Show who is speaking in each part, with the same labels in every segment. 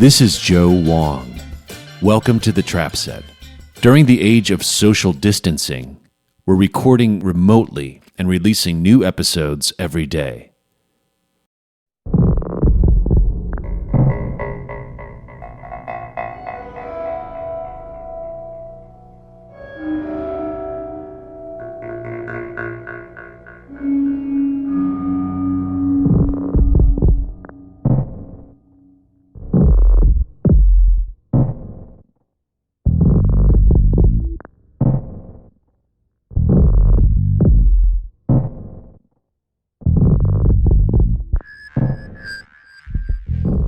Speaker 1: This is Joe Wong. Welcome to the Trap Set. During the age of social distancing, we're recording remotely and releasing new episodes every day.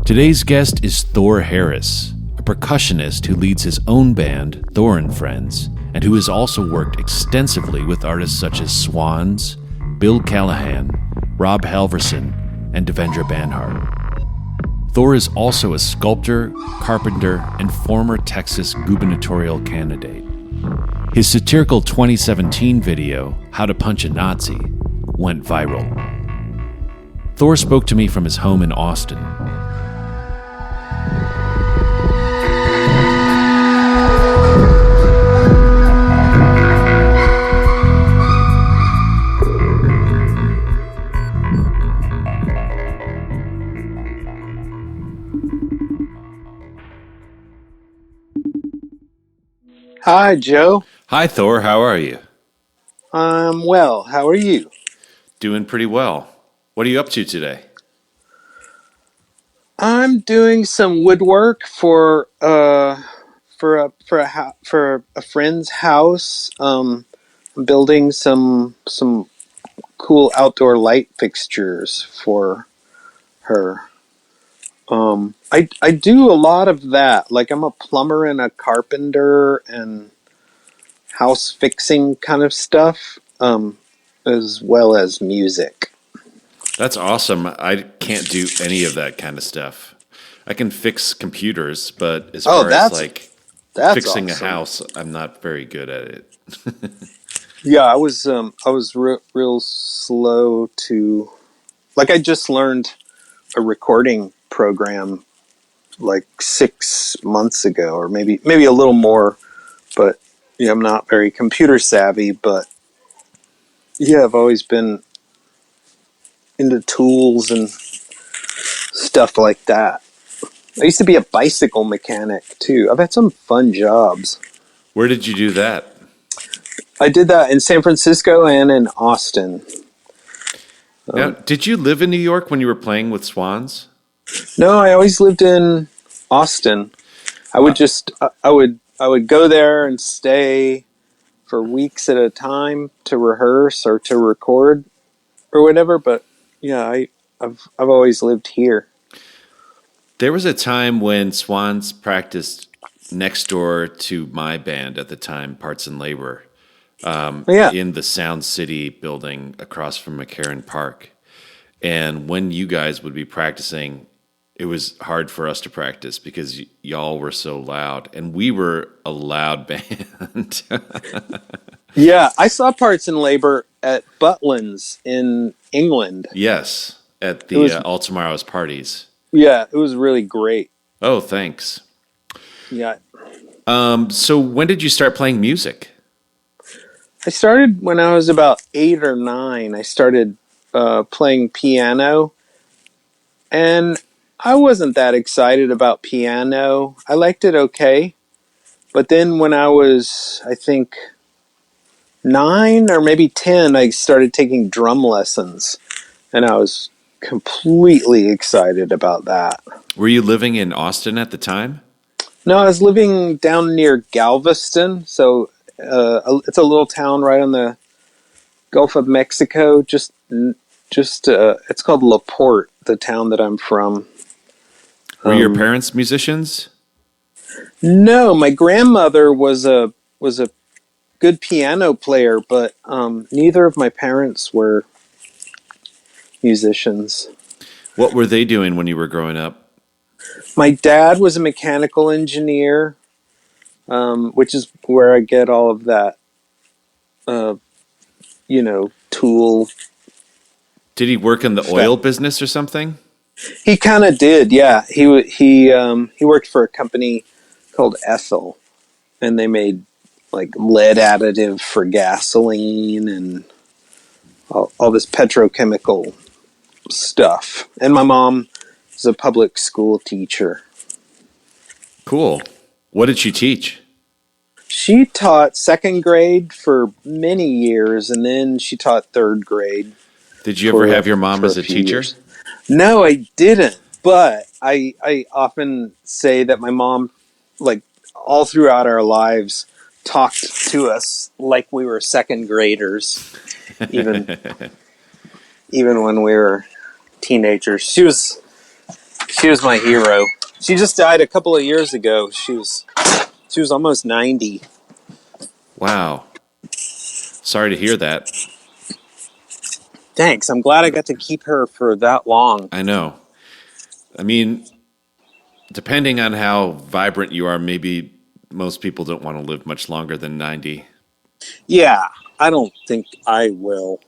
Speaker 1: Today's guest is Thor Harris, a percussionist who leads his own band, Thor and Friends, and who has also worked extensively with artists such as Swans, Bill Callahan, Rob Halverson, and Devendra Banhart. Thor is also a sculptor, carpenter, and former Texas gubernatorial candidate. His satirical 2017 video, How to Punch a Nazi, went viral. Thor spoke to me from his home in Austin.
Speaker 2: Hi, Joe.
Speaker 1: Hi, Thor. How are you?
Speaker 2: I'm well. How are you?
Speaker 1: Doing pretty well. What are you up to today?
Speaker 2: I'm doing some woodwork for a friend's house. I'm building some cool outdoor light fixtures for her. I do a lot of that. Like, I'm a plumber and a carpenter and house fixing kind of stuff, as well as music.
Speaker 1: That's awesome. I can't do any of that kind of stuff. I can fix computers, but as far as
Speaker 2: that's
Speaker 1: fixing
Speaker 2: awesome.
Speaker 1: a house, I'm not very good at it.
Speaker 2: Yeah, I was real slow to, like, I just learned a recording program like 6 months ago, or maybe a little more, but yeah, I'm not very computer savvy, but yeah, I've always been into tools and stuff like that. I used to be a bicycle mechanic too. I've had some fun jobs.
Speaker 1: Where did you do that?
Speaker 2: I did that in San Francisco and in Austin.
Speaker 1: Now, did you live in New York when you were playing with Swans?
Speaker 2: No, I always lived in Austin. I would go there and stay for weeks at a time to rehearse or to record or whatever. But yeah, I've always lived here.
Speaker 1: There was a time when Swans practiced next door to my band at the time, Parts and Labor, in the Sound City building across from McCarran Park. And when you guys would be practicing, it was hard for us to practice because y'all were so loud, and we were a loud band.
Speaker 2: Yeah, I saw Parts and Labor at Butlins in England.
Speaker 1: Yes, at the All Tomorrow's parties.
Speaker 2: Yeah, it was really great.
Speaker 1: Oh, thanks.
Speaker 2: Yeah.
Speaker 1: So when did you start playing music?
Speaker 2: I started when I was about 8 or 9. I started playing piano, and I wasn't that excited about piano. I liked it okay. But then when I was, I think, 9 or maybe 10, I started taking drum lessons, and I was completely excited about that.
Speaker 1: Were you living in Austin at the time?
Speaker 2: No, I was living down near Galveston, so it's a little town right on the Gulf of Mexico. Just it's called La Porte, the town that I'm from.
Speaker 1: Were your parents musicians?
Speaker 2: No, my grandmother was a good piano player, but neither of my parents were musicians.
Speaker 1: What were they doing when you were growing up?
Speaker 2: My dad was a mechanical engineer, which is where I get all of that, tool.
Speaker 1: Did he work in the oil business or something?
Speaker 2: He kind of did, yeah. He worked for a company called Ethel, and they made like lead additive for gasoline and all this petrochemical stuff. And my mom is a public school teacher.
Speaker 1: Cool. What did she teach?
Speaker 2: She taught second grade for many years, and then she taught third grade
Speaker 1: Did you ever have your mom
Speaker 2: for
Speaker 1: as
Speaker 2: a
Speaker 1: a
Speaker 2: few
Speaker 1: teacher?
Speaker 2: years. No, I didn't. But I often say that my mom, like all throughout our lives, talked to us like we were second graders, even even when we were teenagers. She was my hero. She just died a couple of years ago. She was almost 90.
Speaker 1: Wow. Sorry to hear that.
Speaker 2: Thanks. I'm glad I got to keep her for that long.
Speaker 1: I know. I mean, depending on how vibrant you are, maybe most people don't want to live much longer than 90.
Speaker 2: Yeah, I don't think I will.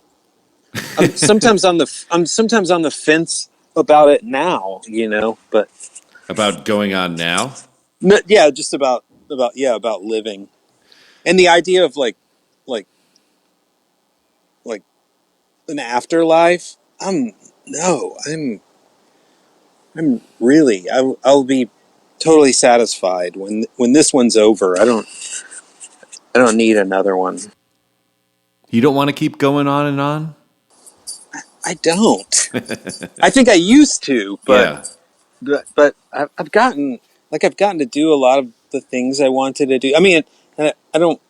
Speaker 2: I'm sometimes on the fence about it now, but
Speaker 1: About going on now?
Speaker 2: no, yeah, just about living and the idea of like like an afterlife. No, I'm really I'll be totally satisfied when this one's over. I don't need another one.
Speaker 1: You don't want to keep going on and on?
Speaker 2: I don't. I think I used to,
Speaker 1: Yeah.
Speaker 2: but I've gotten to do a lot of the things I wanted to do. I mean, I don't.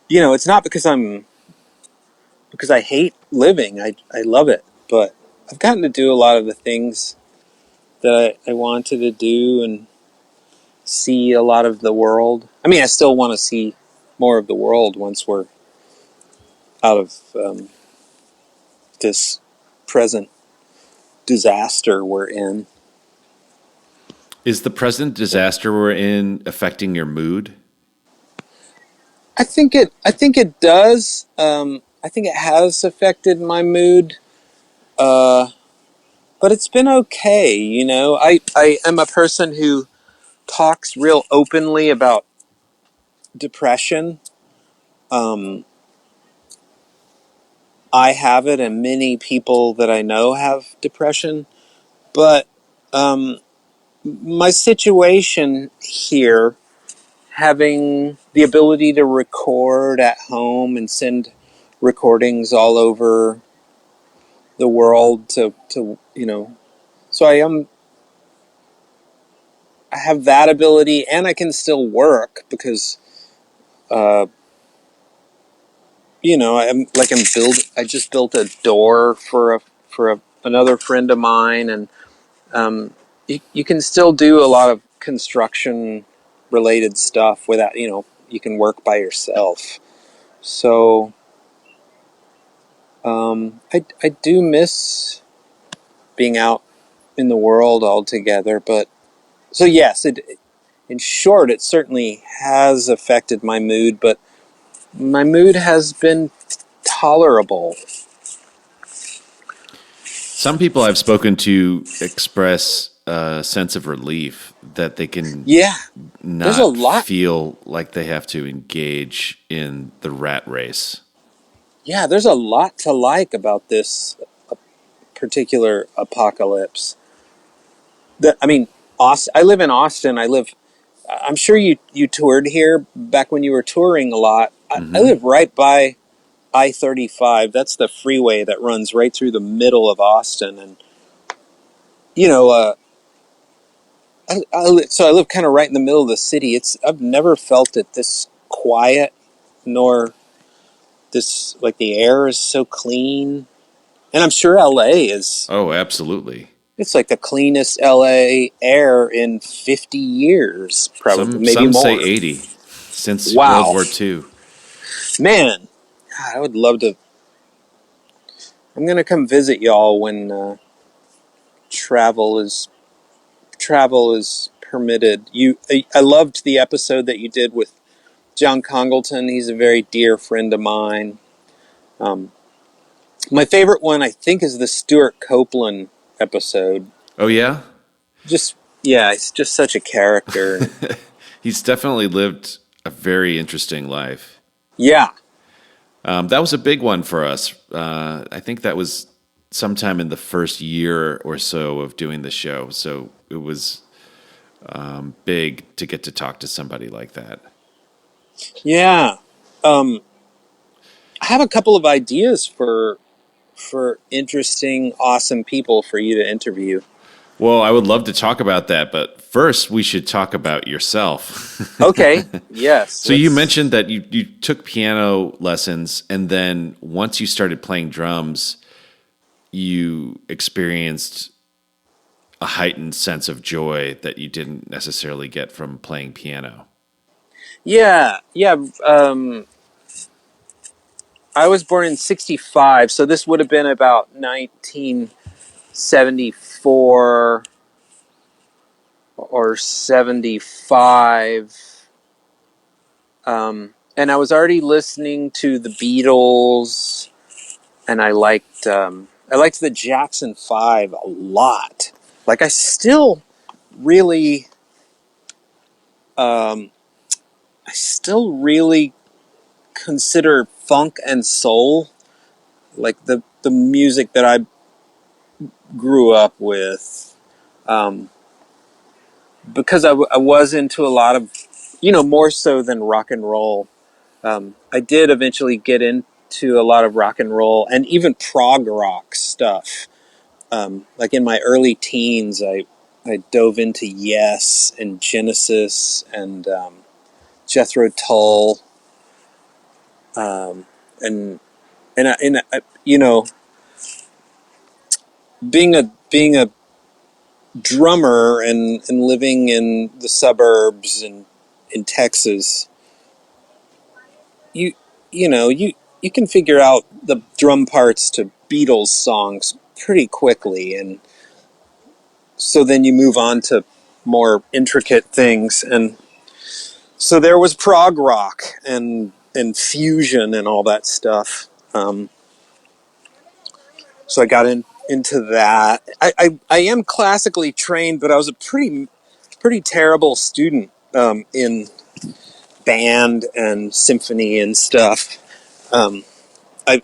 Speaker 2: It's not because I hate living. I love it, but I've gotten to do a lot of the things that I wanted to do and see a lot of the world. I mean, I still want to see more of the world once we're out of this present disaster we're in.
Speaker 1: Is the present disaster we're in affecting your mood?
Speaker 2: I think it does. I think it has affected my mood, but it's been okay. I am a person who talks real openly about depression. Um, I have it, and many people that I know have depression. But my situation here, having the ability to record at home and send recordings all over the world so I have that ability, and I can still work because uh, I just built a door for another friend of mine, and you can still do a lot of construction related stuff without you can work by yourself. So I do miss being out in the world altogether, but so yes, in short, it certainly has affected my mood, but my mood has been tolerable.
Speaker 1: Some people I've spoken to express a sense of relief that they can
Speaker 2: Yeah, there's a
Speaker 1: not
Speaker 2: lot.
Speaker 1: feel like they have to engage in the rat race.
Speaker 2: Yeah, there's a lot to like about this particular apocalypse. I mean, Austin, I live in Austin. I'm sure you toured here back when you were touring a lot. I
Speaker 1: Hmm.
Speaker 2: live right by I-35. That's the freeway that runs right through the middle of Austin, and you know, so I live kind of right in the middle of the city. I've never felt it this quiet, nor this like the air is so clean, and I'm sure LA is.
Speaker 1: Oh, absolutely.
Speaker 2: It's like the cleanest LA air in 50 years, probably, maybe
Speaker 1: Some say
Speaker 2: more.
Speaker 1: 80 since World
Speaker 2: Wow,
Speaker 1: War II.
Speaker 2: man, God, I would love to. I'm gonna come visit y'all when travel is travel is permitted. I loved the episode that you did with John Congleton. He's a very dear friend of mine. Um, my favorite one, I think, is the Stuart Copeland episode.
Speaker 1: Oh, yeah?
Speaker 2: He's just such a character.
Speaker 1: He's definitely lived a very interesting life.
Speaker 2: Yeah.
Speaker 1: That was a big one for us. I think that was sometime in the first year or so of doing the show. So it was big to get to talk to somebody like that.
Speaker 2: Yeah. I have a couple of ideas for interesting, awesome people for you to interview.
Speaker 1: Well, I would love to talk about that, but first we should talk about yourself.
Speaker 2: Okay. Yes.
Speaker 1: So you mentioned that you took piano lessons, and then once you started playing drums, you experienced a heightened sense of joy that you didn't necessarily get from playing piano.
Speaker 2: Yeah. Yeah. I was born in 65, so this would have been about 1974 or 75. And I was already listening to the Beatles, and I liked the Jackson 5 a lot. Like, I still really consider funk and soul like the music that I grew up with, because I was into a lot of, more so than rock and roll. I did eventually get into a lot of rock and roll and even prog rock stuff. Like in my early teens, I dove into Yes and Genesis and Jethro Tull, and being a drummer and living in the suburbs and in Texas, you you can figure out the drum parts to Beatles songs pretty quickly, and so then you move on to more intricate things. And so there was prog rock and fusion and all that stuff. So I got into that. I am classically trained, but I was a pretty terrible student in band and symphony and stuff. I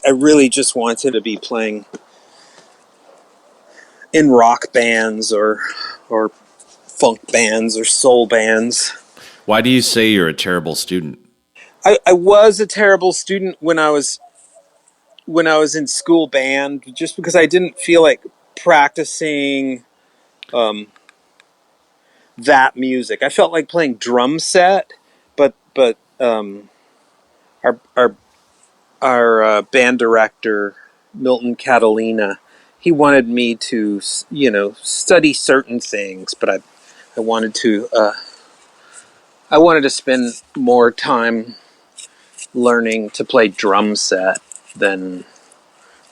Speaker 2: really just wanted to be playing in rock bands or funk bands or soul bands.
Speaker 1: Why do you say you're a terrible student?
Speaker 2: I was a terrible student when I was in school band, just because I didn't feel like practicing that music. I felt like playing drum set, but our band director, Milton Catalina, he wanted me to study certain things, but I wanted to spend more time learning to play drum set than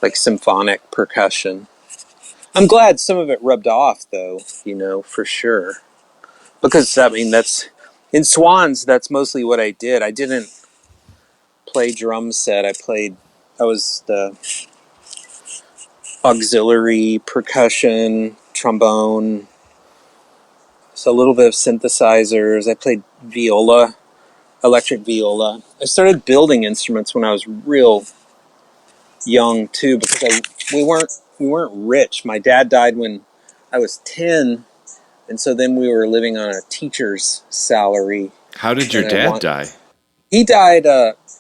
Speaker 2: like symphonic percussion. I'm glad some of it rubbed off, though, for sure. Because, that's in Swans, that's mostly what I did. I didn't play drum set. I was the auxiliary percussion, trombone, so a little bit of synthesizers. I played viola, electric viola. I started building instruments when I was real young too, because we weren't rich. My dad died when I was 10, and so then we were living on a teacher's salary.
Speaker 1: How did your dad die?
Speaker 2: He died.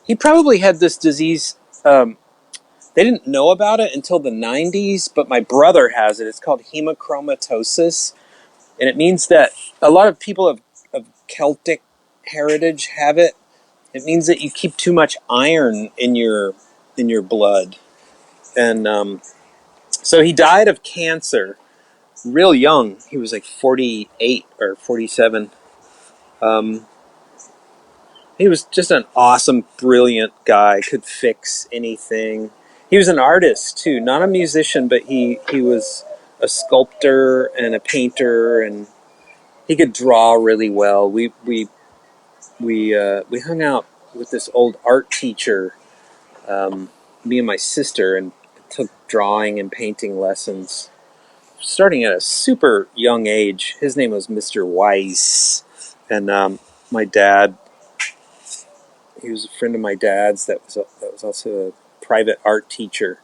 Speaker 2: He probably had this disease. They didn't know about it until the 90s, but my brother has it. It's called hemochromatosis, and it means that a lot of people of Celtic heritage have it. It means that you keep too much iron in your blood, and so he died of cancer real young. He was like 48 or 47. He was just an awesome, brilliant guy. Could fix anything. He was an artist too, not a musician, but he was a sculptor and a painter, and he could draw really well. We hung out with this old art teacher, me and my sister, and took drawing and painting lessons starting at a super young age. His name was Mr. Weiss, and my dad. He was a friend of my dad's. That was also a private art teacher.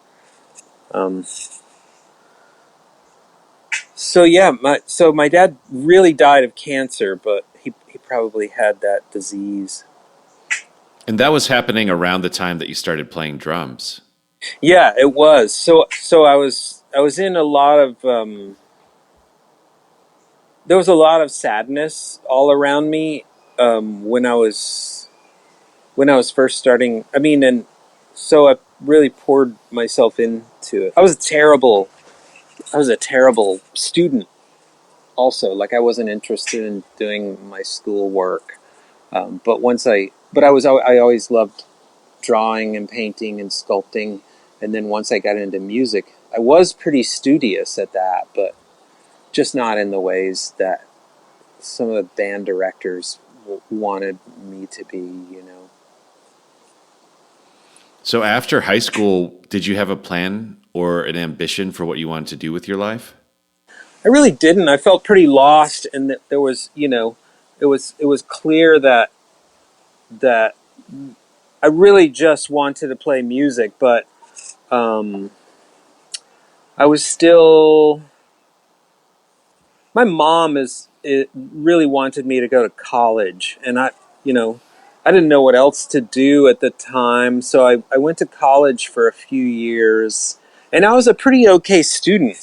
Speaker 2: So yeah, my dad really died of cancer, but he probably had that disease.
Speaker 1: And that was happening around the time that you started playing drums.
Speaker 2: Yeah, it was. So I was in a lot of there was a lot of sadness all around me when I was first starting. I mean, and so I really poured myself into it. I was a terrible student. Also, like I wasn't interested in doing my schoolwork. But I always loved drawing and painting and sculpting. And then once I got into music, I was pretty studious at that, but just not in the ways that some of the band directors wanted me to be, you know.
Speaker 1: So after high school, did you have a plan or an ambition for what you wanted to do with your life?
Speaker 2: I really didn't. I felt pretty lost, and that there was, you know, it was clear that I really just wanted to play music, but I was still. My mom it really wanted me to go to college, and I didn't know what else to do at the time, so I went to college for a few years, and I was a pretty okay student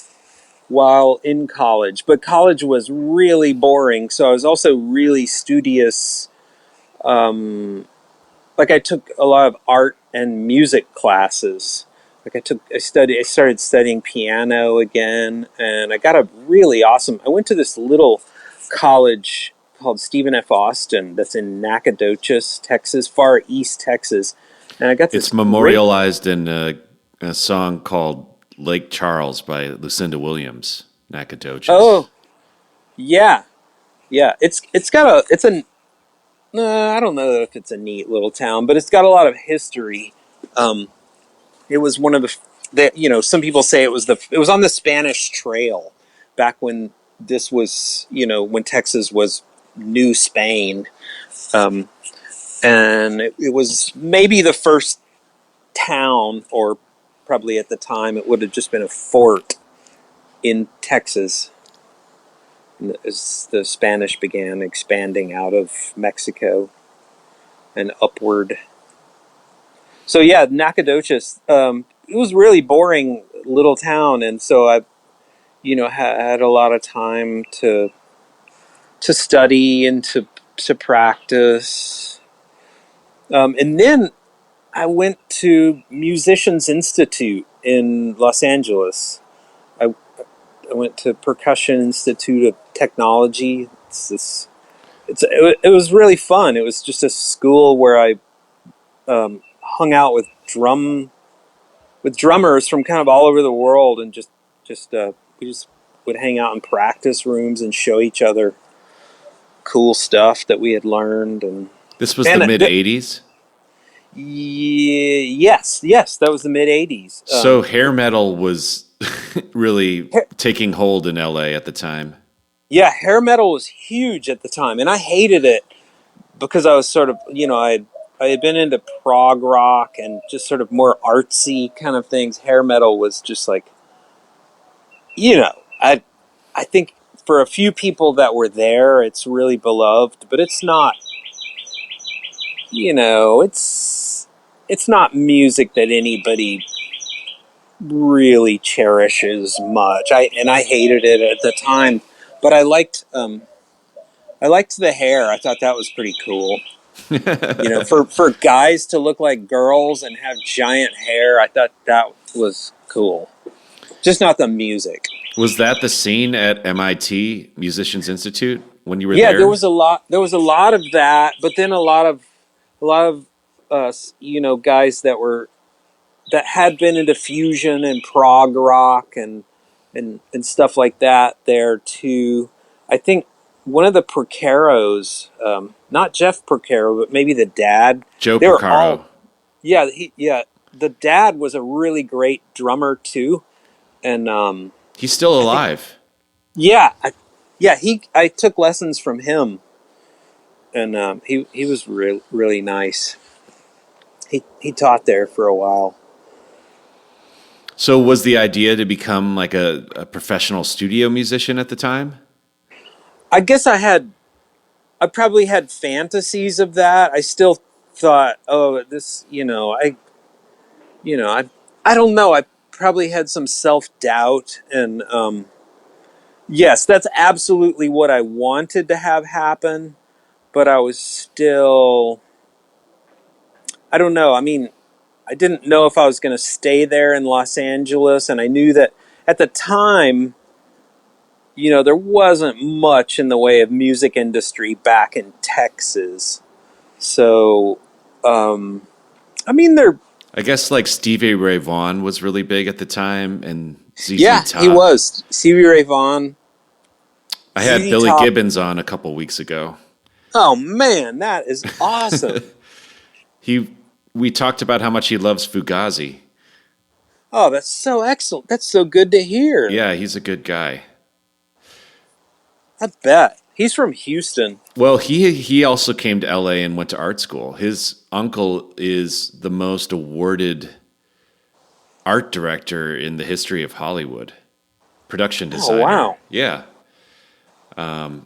Speaker 2: while in college, but college was really boring, so I was also really studious. Like I took a lot of art and music classes. Like I started studying piano again, and I got a really awesome. I went to this little college called Stephen F. Austin that's in Nacogdoches, Texas, far east Texas, and I got this.
Speaker 1: It's memorialized in a song called Lake Charles by Lucinda Williams, Nacogdoches.
Speaker 2: Oh, yeah. I don't know if it's a neat little town, but it's got a lot of history. It was one of some people say it was on the Spanish Trail back when this was, when Texas was New Spain. And it was maybe the first town, or probably at the time it would have just been a fort in Texas as the Spanish began expanding out of Mexico and upward. So yeah, Nacogdoches, it was really boring little town, and so I, had a lot of time to study and to practice. And then I went to Musicians Institute in Los Angeles. I went to Percussion Institute of Technology. It was really fun. It was just a school where I hung out with drummers from kind of all over the world, and we just would hang out in practice rooms and show each other cool stuff that we had learned. And
Speaker 1: this was the mid '80s.
Speaker 2: Yes, that was the mid '80s.
Speaker 1: So hair metal was really taking hold in LA at the time.
Speaker 2: Yeah, hair metal was huge at the time, and I hated it because I was sort of, I had been into prog rock and just sort of more artsy kind of things. Hair metal was just like, I think for a few people that were there, it's really beloved, but it's not, it's not music that anybody really cherishes much. I hated it at the time, but I liked the hair. I thought that was pretty cool. For guys to look like girls and have giant hair, I thought that was cool. Just not the music.
Speaker 1: Was that the scene at MIT Musicians Institute when you were
Speaker 2: there? Yeah,
Speaker 1: there
Speaker 2: was a lot of that, but then a lot of guys that had been into fusion and prog rock and stuff like that there too. I think one of the Porcaros, not Jeff Porcaro, but maybe the dad.
Speaker 1: Joe Porcaro.
Speaker 2: The dad was a really great drummer too, and
Speaker 1: He's still
Speaker 2: I think,
Speaker 1: alive.
Speaker 2: yeah, I took lessons from him, and he was really nice. He taught there for a while.
Speaker 1: So was the idea to become like a professional studio musician at the time?
Speaker 2: I guess I probably had fantasies of that. I still thought, oh, this, I don't know. I probably had some self doubt, and yes, that's absolutely what I wanted to have happen. But I was still, I don't know. I mean, I didn't know if I was going to stay there in Los Angeles, and I knew that at the time, there wasn't much in the way of music industry back in Texas. So, I mean,
Speaker 1: I guess like Stevie Ray Vaughan was really big at the time, and ZZ
Speaker 2: yeah, he
Speaker 1: Top.
Speaker 2: was. Stevie Ray Vaughan.
Speaker 1: I had
Speaker 2: ZZ
Speaker 1: Billy
Speaker 2: Top.
Speaker 1: Gibbons on a couple weeks ago.
Speaker 2: Oh man, that is awesome.
Speaker 1: We talked about how much he loves Fugazi.
Speaker 2: Oh, that's so excellent. That's so good to hear.
Speaker 1: Yeah, he's a good guy.
Speaker 2: I bet. He's from Houston.
Speaker 1: Well, he also came to LA and went to art school. His uncle is the most awarded art director in the history of Hollywood. Production designer.
Speaker 2: Oh, wow.
Speaker 1: Yeah.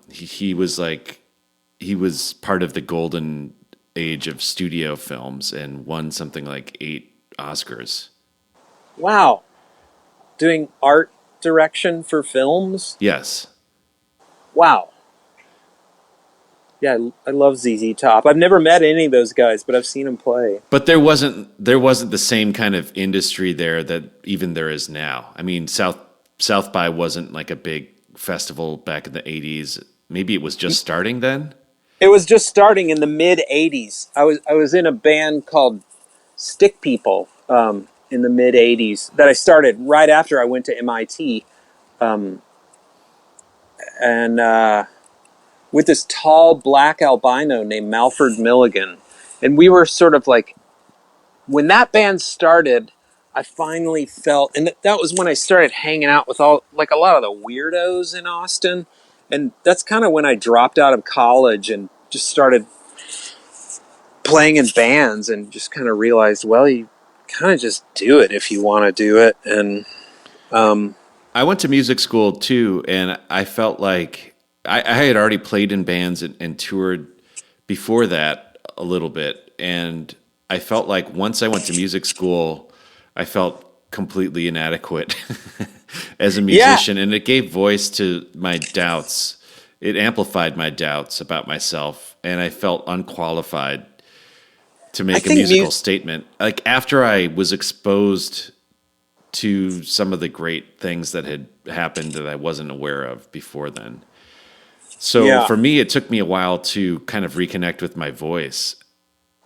Speaker 1: He was part of the golden age of studio films and won something like 8 Oscars.
Speaker 2: Wow. Doing art direction for films?
Speaker 1: Yes.
Speaker 2: Wow. Yeah, I love ZZ Top. I've never met any of those guys, but I've seen them play.
Speaker 1: But there wasn't the same kind of industry there that even there is now. I mean, South by wasn't like a big festival back in the 80s. Maybe it was just starting then.
Speaker 2: It was just starting in the mid 80s. I was in a band called Stick People in the mid 80s that I started right after I went to MIT. And with this tall black albino named Malford Milligan. And we were sort of like, when that band started, I finally felt, and that was when I started hanging out with a lot of the weirdos in Austin. And that's kind of when I dropped out of college and just started playing in bands and just kind of realized, well, you kind of just do it if you want to do it. And
Speaker 1: I went to music school too, and I felt like I had already played in bands and toured before that a little bit, and I felt like once I went to music school, I felt completely inadequate as a musician, and it gave voice to my doubts. It amplified my doubts about myself, and I felt unqualified to make a musical statement. Like after I was exposed to some of the great things that had happened that I wasn't aware of before then. So for me, it took me a while to kind of reconnect with my voice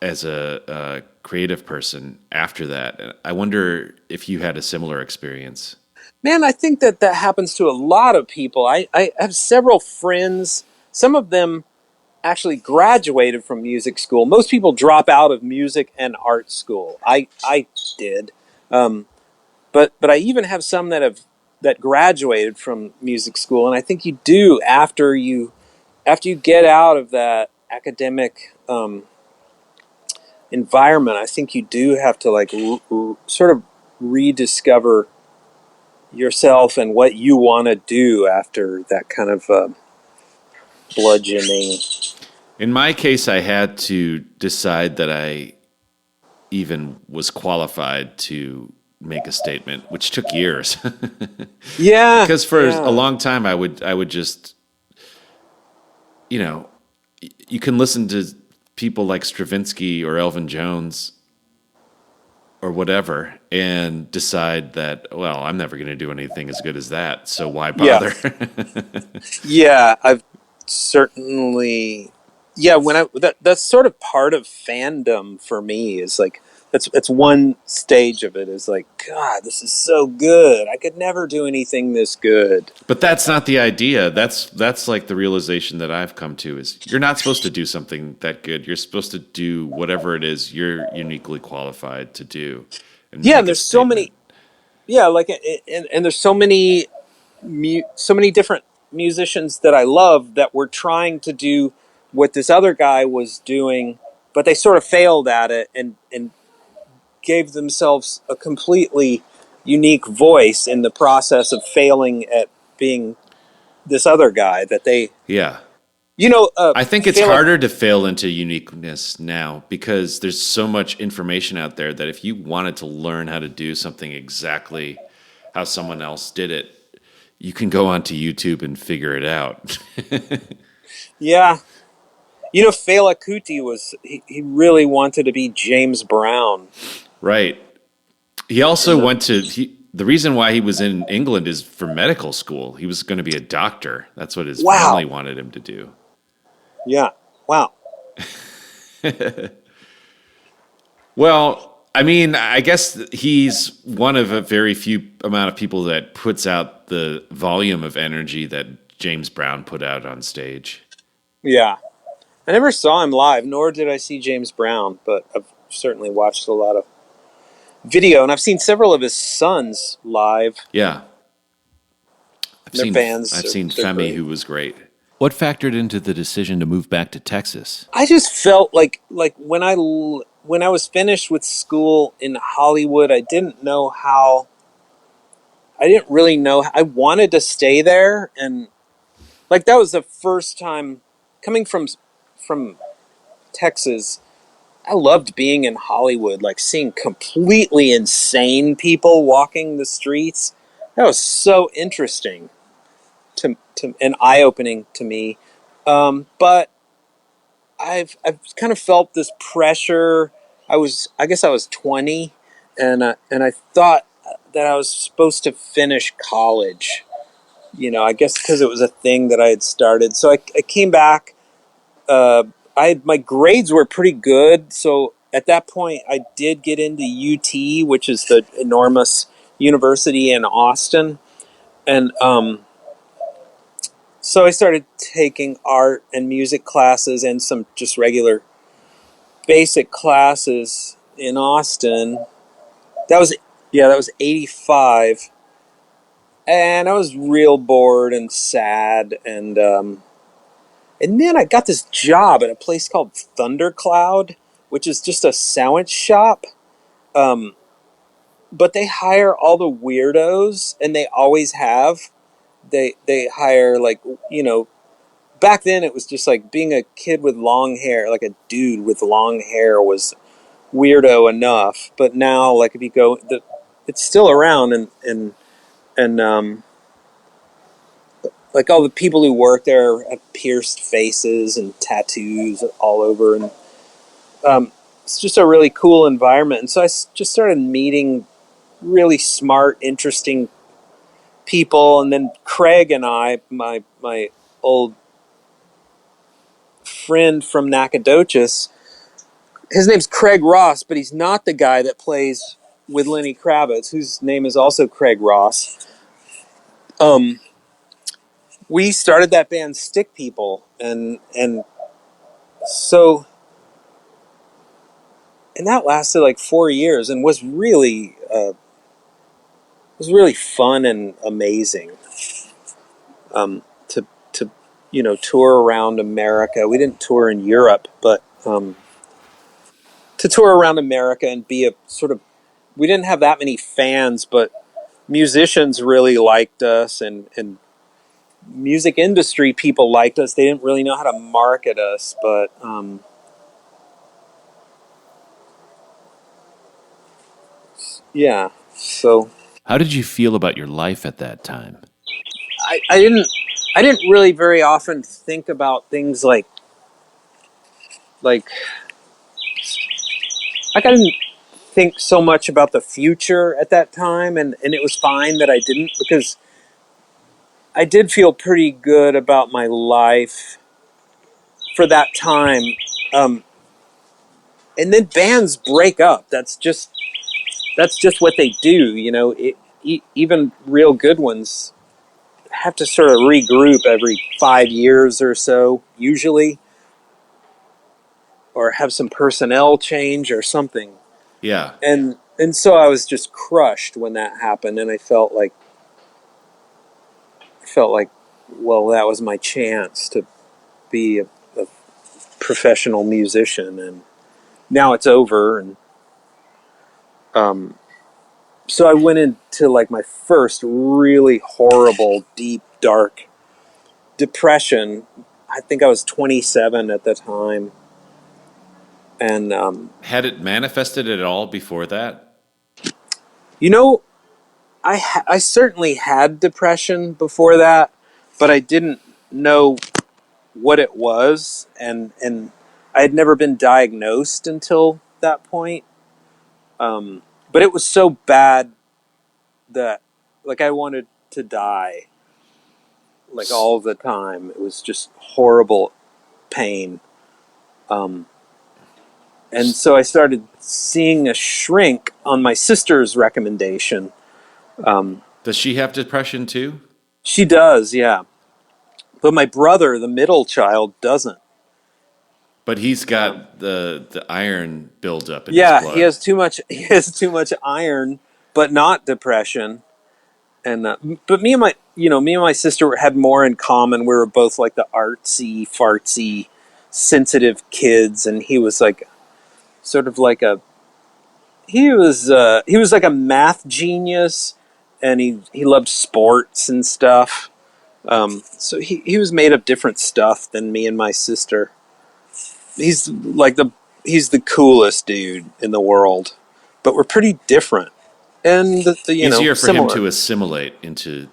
Speaker 1: as a creative person after that. I wonder if you had a similar experience.
Speaker 2: Man, I think that happens to a lot of people. I have several friends. Some of them actually graduated from music school. Most people drop out of music and art school. I did. But I even have some that graduated from music school, and I think you do after you get out of that academic environment. I think you do have to like sort of rediscover yourself and what you want to do after that kind of bludgeoning.
Speaker 1: In my case, I had to decide that I even was qualified to make a statement, which took years.
Speaker 2: Yeah,
Speaker 1: because for a long time I would just, you can listen to people like Stravinsky or Elvin Jones or whatever and decide that, well, I'm never going to do anything as good as that, so why bother?
Speaker 2: Yeah, I've certainly. Yeah, that's sort of part of fandom for me. Is like it's one stage of it. Is like, God, this is so good. I could never do anything this good.
Speaker 1: But that's not the idea. That's like the realization that I've come to is you're not supposed to do something that good. You're supposed to do whatever it is you're uniquely qualified to do.
Speaker 2: And there's so many. Yeah, like and there's so many so many different musicians that I love that were trying to do what this other guy was doing, but they sort of failed at it and gave themselves a completely unique voice in the process of failing at being this other guy that they,
Speaker 1: Yeah. I think it's
Speaker 2: fail at.
Speaker 1: harder to fail into uniqueness now because there's so much information out there that if you wanted to learn how to do something exactly how someone else did it, you can go onto YouTube and figure it out.
Speaker 2: Yeah. Fela Kuti he really wanted to be James Brown.
Speaker 1: Right. He also went to the reason why he was in England is for medical school. He was going to be a doctor. That's what his family wanted him to do.
Speaker 2: Yeah. Wow.
Speaker 1: Well, I mean, I guess he's one of a very few amount of people that puts out the volume of energy that James Brown put out on stage.
Speaker 2: Yeah. I never saw him live, nor did I see James Brown, but I've certainly watched a lot of video, and I've seen several of his sons live.
Speaker 1: Yeah. I've seen Femi,
Speaker 2: great.
Speaker 1: who was great. What factored into the decision to move back to Texas?
Speaker 2: I just felt like when I was finished with school in Hollywood, I didn't really know. I wanted to stay there, and like that was the first time coming from Texas. I loved being in Hollywood, like seeing completely insane people walking the streets. That was so interesting to and eye-opening to me. But I've kind of felt this pressure. I guess I was 20, and I thought that I was supposed to finish college. I guess because it was a thing that I had started. So I came back. My grades were pretty good, so at that point I did get into UT, which is the enormous university in Austin, and so I started taking art and music classes and some just regular basic classes in Austin. That was 85, and I was real bored and sad, and then I got this job at a place called Thundercloud, which is just a sandwich shop. But they hire all the weirdos, and they always have. They hire, like, back then it was just like being a kid with long hair, like a dude with long hair was weirdo enough. But now, like, if you go, it's still around, and like all the people who work there have pierced faces and tattoos all over, and it's just a really cool environment. And so I just started meeting really smart, interesting people. And then Craig and I, my old friend from Nacogdoches, his name's Craig Ross, but he's not the guy that plays with Lenny Kravitz, whose name is also Craig Ross. We started that band Stick People, and that lasted like 4 years and was really fun and amazing. To tour around America. We didn't tour in Europe, but to tour around America and be a sort of, we didn't have that many fans, but musicians really liked us, and music industry people liked us. They didn't really know how to market us, but yeah. So
Speaker 1: How did you feel about your life at that time?
Speaker 2: I didn't really very often think about things like I didn't think so much about the future at that time, and it was fine that I didn't, because I did feel pretty good about my life for that time. And then bands break up. That's just what they do. Even real good ones have to sort of regroup every 5 years or so, usually, or have some personnel change or something.
Speaker 1: Yeah.
Speaker 2: And so I was just crushed when that happened, and I felt like felt like, well, that was my chance to be a professional musician, and now it's over. And so I went into like my first really horrible, deep, dark depression. I think I was 27 at the time. And
Speaker 1: Had it manifested at all before that?
Speaker 2: you know, I certainly had depression before that, but I didn't know what it was, and I had never been diagnosed until that point. But it was so bad that, like, I wanted to die, like, all the time. It was just horrible pain. And so I started seeing a shrink on my sister's recommendation.
Speaker 1: Does she have depression too?
Speaker 2: She does, yeah. But my brother, the middle child, doesn't.
Speaker 1: But he's got the iron buildup in his blood.
Speaker 2: He has too much. He has too much iron, but not depression. And but me and my sister had more in common. We were both like the artsy, fartsy, sensitive kids, and he was like sort of like he was like a math genius, and he loved sports and stuff. So he was made of different stuff than me and my sister. He's the coolest dude in the world, but we're pretty different. And
Speaker 1: easier for
Speaker 2: similar.
Speaker 1: him to assimilate into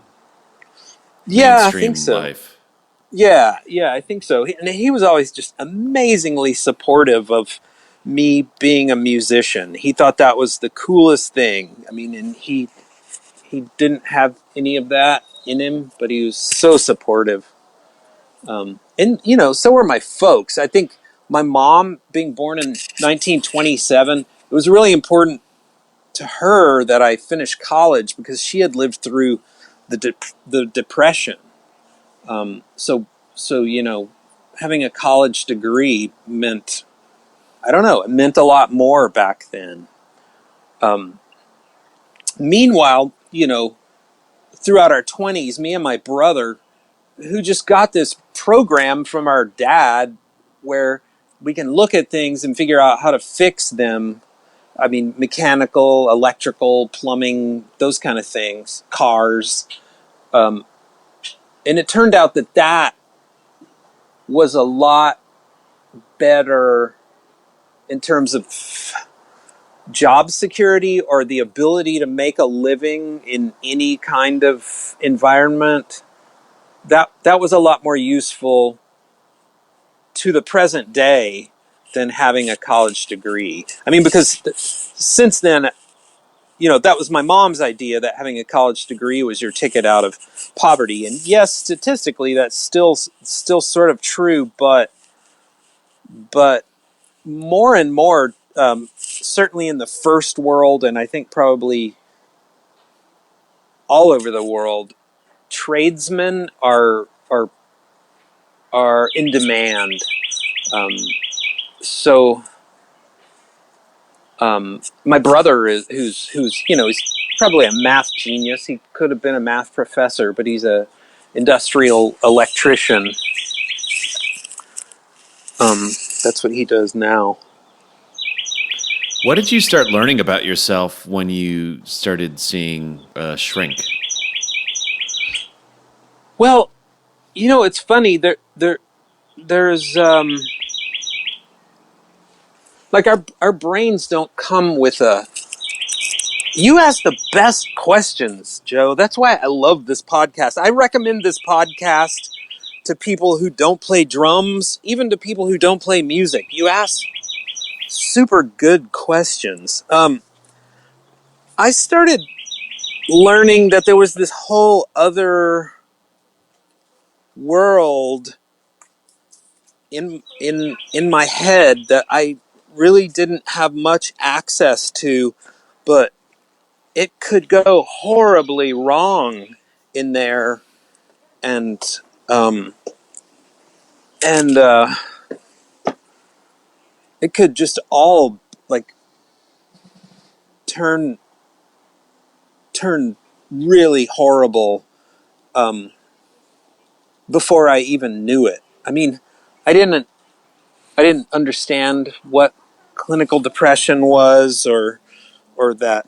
Speaker 2: I think so.
Speaker 1: life.
Speaker 2: Yeah, I think so. And he was always just amazingly supportive of me being a musician. He thought that was the coolest thing. I mean, and he didn't have any of that in him, but he was so supportive. And so were my folks. I think my mom, being born in 1927, it was really important to her that I finished college because she had lived through the Depression. So having a college degree meant, I don't know, it meant a lot more back then. Meanwhile, throughout our 20s, me and my brother, who just got this program from our dad where we can look at things and figure out how to fix them. I mean, mechanical, electrical, plumbing, those kind of things, cars. And it turned out that was a lot better in terms of job security or the ability to make a living in any kind of environment. That was a lot more useful to the present day than having a college degree. I mean, because since then, that was my mom's idea, that having a college degree was your ticket out of poverty. And yes, statistically, that's still sort of true, but more and more, certainly in the first world, and I think probably all over the world, tradesmen are in demand. So my brother who's he's probably a math genius. He could have been a math professor, but he's a industrial electrician. That's what he does now.
Speaker 1: What did you start learning about yourself when you started seeing shrink?
Speaker 2: Well, it's funny. There's like our brains don't come with a. You ask the best questions, Joe. That's why I love this podcast. I recommend this podcast to people who don't play drums, even to people who don't play music. You ask super good questions. I started learning that there was this whole other world in my head that I really didn't have much access to, but it could go horribly wrong in there, and it could just all like turn really horrible. before I even knew it. I mean, I didn't understand what clinical depression was, or that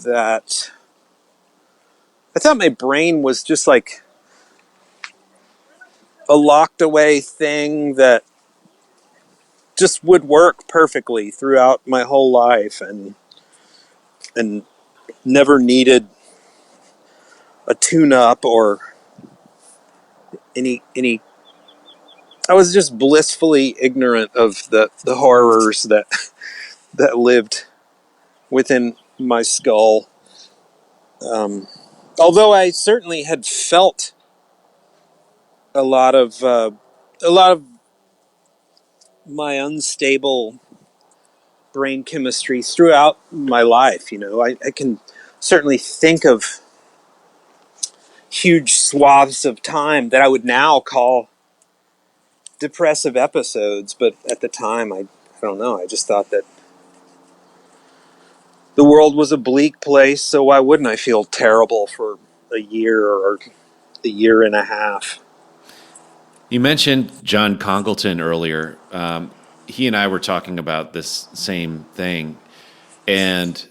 Speaker 2: I thought my brain was just like a locked away thing that just would work perfectly throughout my whole life, and never needed a tune up or any. I was just blissfully ignorant of the horrors that lived within my skull. Although I certainly had felt a lot of my unstable brain chemistry throughout my life. I can certainly think of huge swaths of time that I would now call depressive episodes, but at the time, I don't know. I just thought that the world was a bleak place, so why wouldn't I feel terrible for a year or a year and a half?
Speaker 1: You mentioned John Congleton earlier. He and I were talking about this same thing, and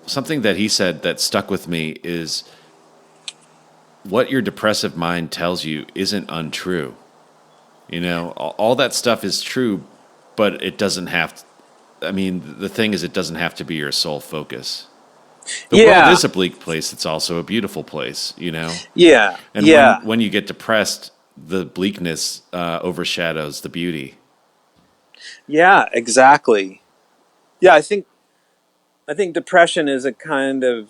Speaker 1: something that he said that stuck with me is what your depressive mind tells you isn't untrue. All that stuff is true, but it doesn't have to. I mean, the thing is, it doesn't have to be your sole focus. The world is a bleak place. It's also a beautiful place,
Speaker 2: Yeah.
Speaker 1: And when you get depressed, the bleakness overshadows the beauty.
Speaker 2: Yeah, exactly. Yeah, I think depression is a kind of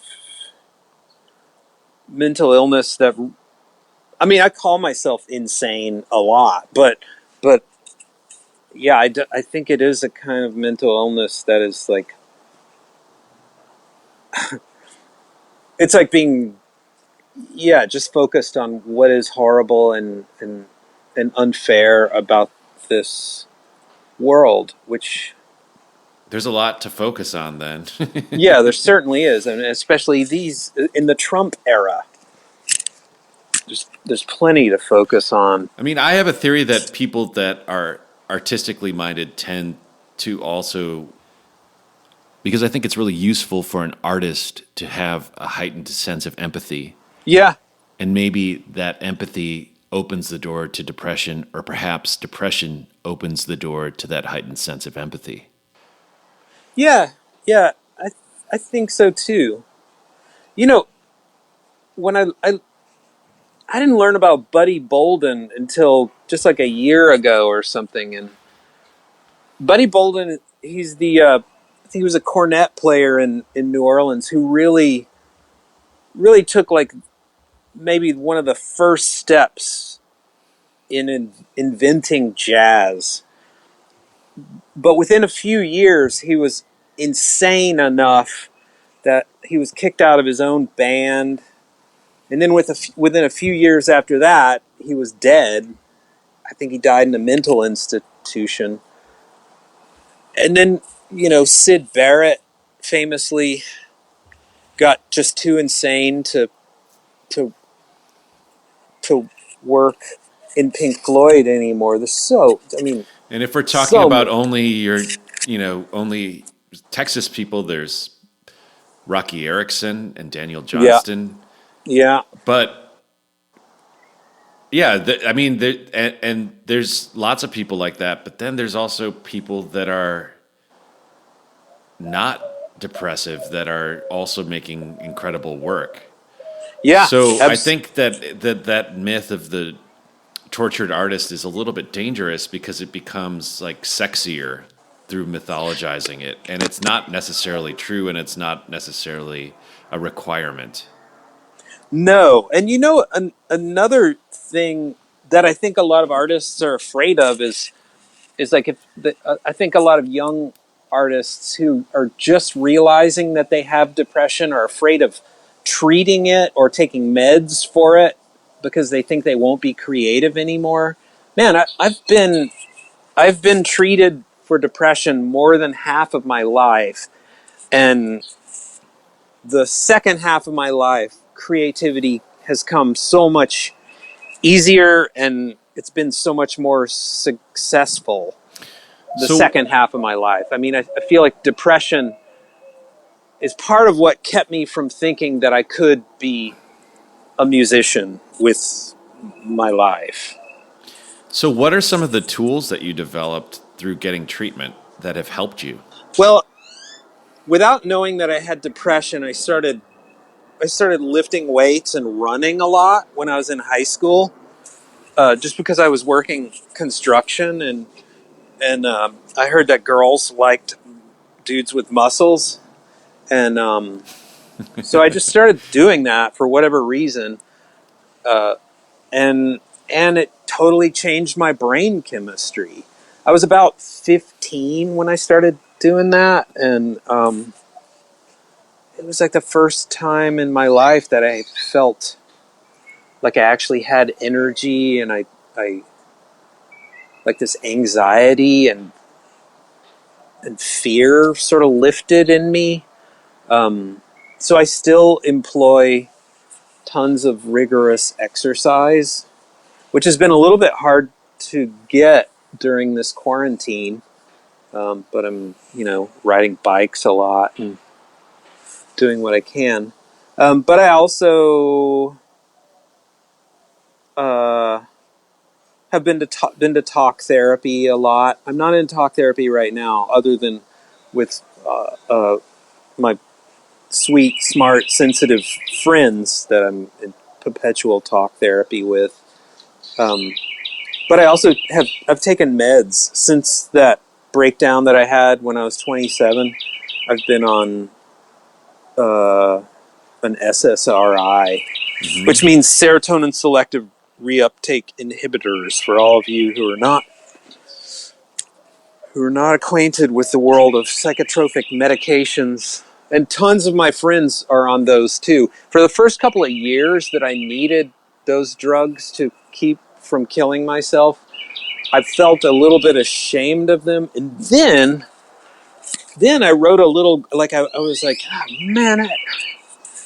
Speaker 2: mental illness that, I mean, I call myself insane a lot, but yeah, I think it is a kind of mental illness that is like, it's like being, just focused on what is horrible and unfair about this world, which...
Speaker 1: There's a lot to focus on then.
Speaker 2: Yeah, there certainly is, and especially these in the Trump era. There's plenty to focus on.
Speaker 1: I mean, I have a theory that people that are artistically minded tend to also, because I think it's really useful for an artist to have a heightened sense of empathy.
Speaker 2: Yeah.
Speaker 1: And maybe that empathy opens the door to depression, or perhaps depression opens the door to that heightened sense of empathy.
Speaker 2: Yeah, I think so too. When I didn't learn about Buddy Bolden until just like a year ago or something, and Buddy Bolden, he's I think he was a cornet player in New Orleans who really took like maybe one of the first steps in inventing jazz. But within a few years, he was insane enough that he was kicked out of his own band. And then within a few years after that, he was dead. I think he died in a mental institution. And then, Syd Barrett famously got just too insane to work in Pink Floyd anymore.
Speaker 1: And if we're talking about only only Texas people, there's Rocky Erickson and Daniel Johnston.
Speaker 2: Yeah.
Speaker 1: But yeah, I mean, and there's lots of people like that. But then there's also people that are not depressive that are also making incredible work.
Speaker 2: Yeah.
Speaker 1: So I think that myth of the tortured artist is a little bit dangerous because it becomes like sexier through mythologizing it, and it's not necessarily true, and it's not necessarily a requirement.
Speaker 2: No, and another thing that I think a lot of artists are afraid of is like I think a lot of young artists who are just realizing that they have depression are afraid of treating it or taking meds for it because they think they won't be creative anymore. Man, I've been treated for depression more than half of my life, and the second half of my life, creativity has come so much easier, and it's been so much more successful the second half of my life. I mean, I feel like depression is part of what kept me from thinking that I could be a musician with my life.
Speaker 1: So what are some of the tools that you developed through getting treatment that have helped you?
Speaker 2: Well, without knowing that I had depression, I started lifting weights and running a lot when I was in high school, just because I was working construction, and I heard that girls liked dudes with muscles, and so I just started doing that for whatever reason, and it totally changed my brain chemistry. I was about 15 when I started doing that, and it was like the first time in my life that I felt like I actually had energy, and I like this anxiety and fear sort of lifted in me. So I still employ tons of rigorous exercise, which has been a little bit hard to get during this quarantine. But I'm, riding bikes a lot and doing what I can. But I also have been to talk therapy a lot. I'm not in talk therapy right now, other than with my sweet, smart, sensitive friends that I'm in perpetual talk therapy with. But I also I've taken meds since that breakdown that I had when I was 27. I've been on an SSRI, which means serotonin selective reuptake inhibitors, for all of you who are not acquainted with the world of psychotropic medications. And tons of my friends are on those too. For the first couple of years that I needed those drugs to keep from killing myself, I felt a little bit ashamed of them. And then I wrote a little, like I was like, oh, man,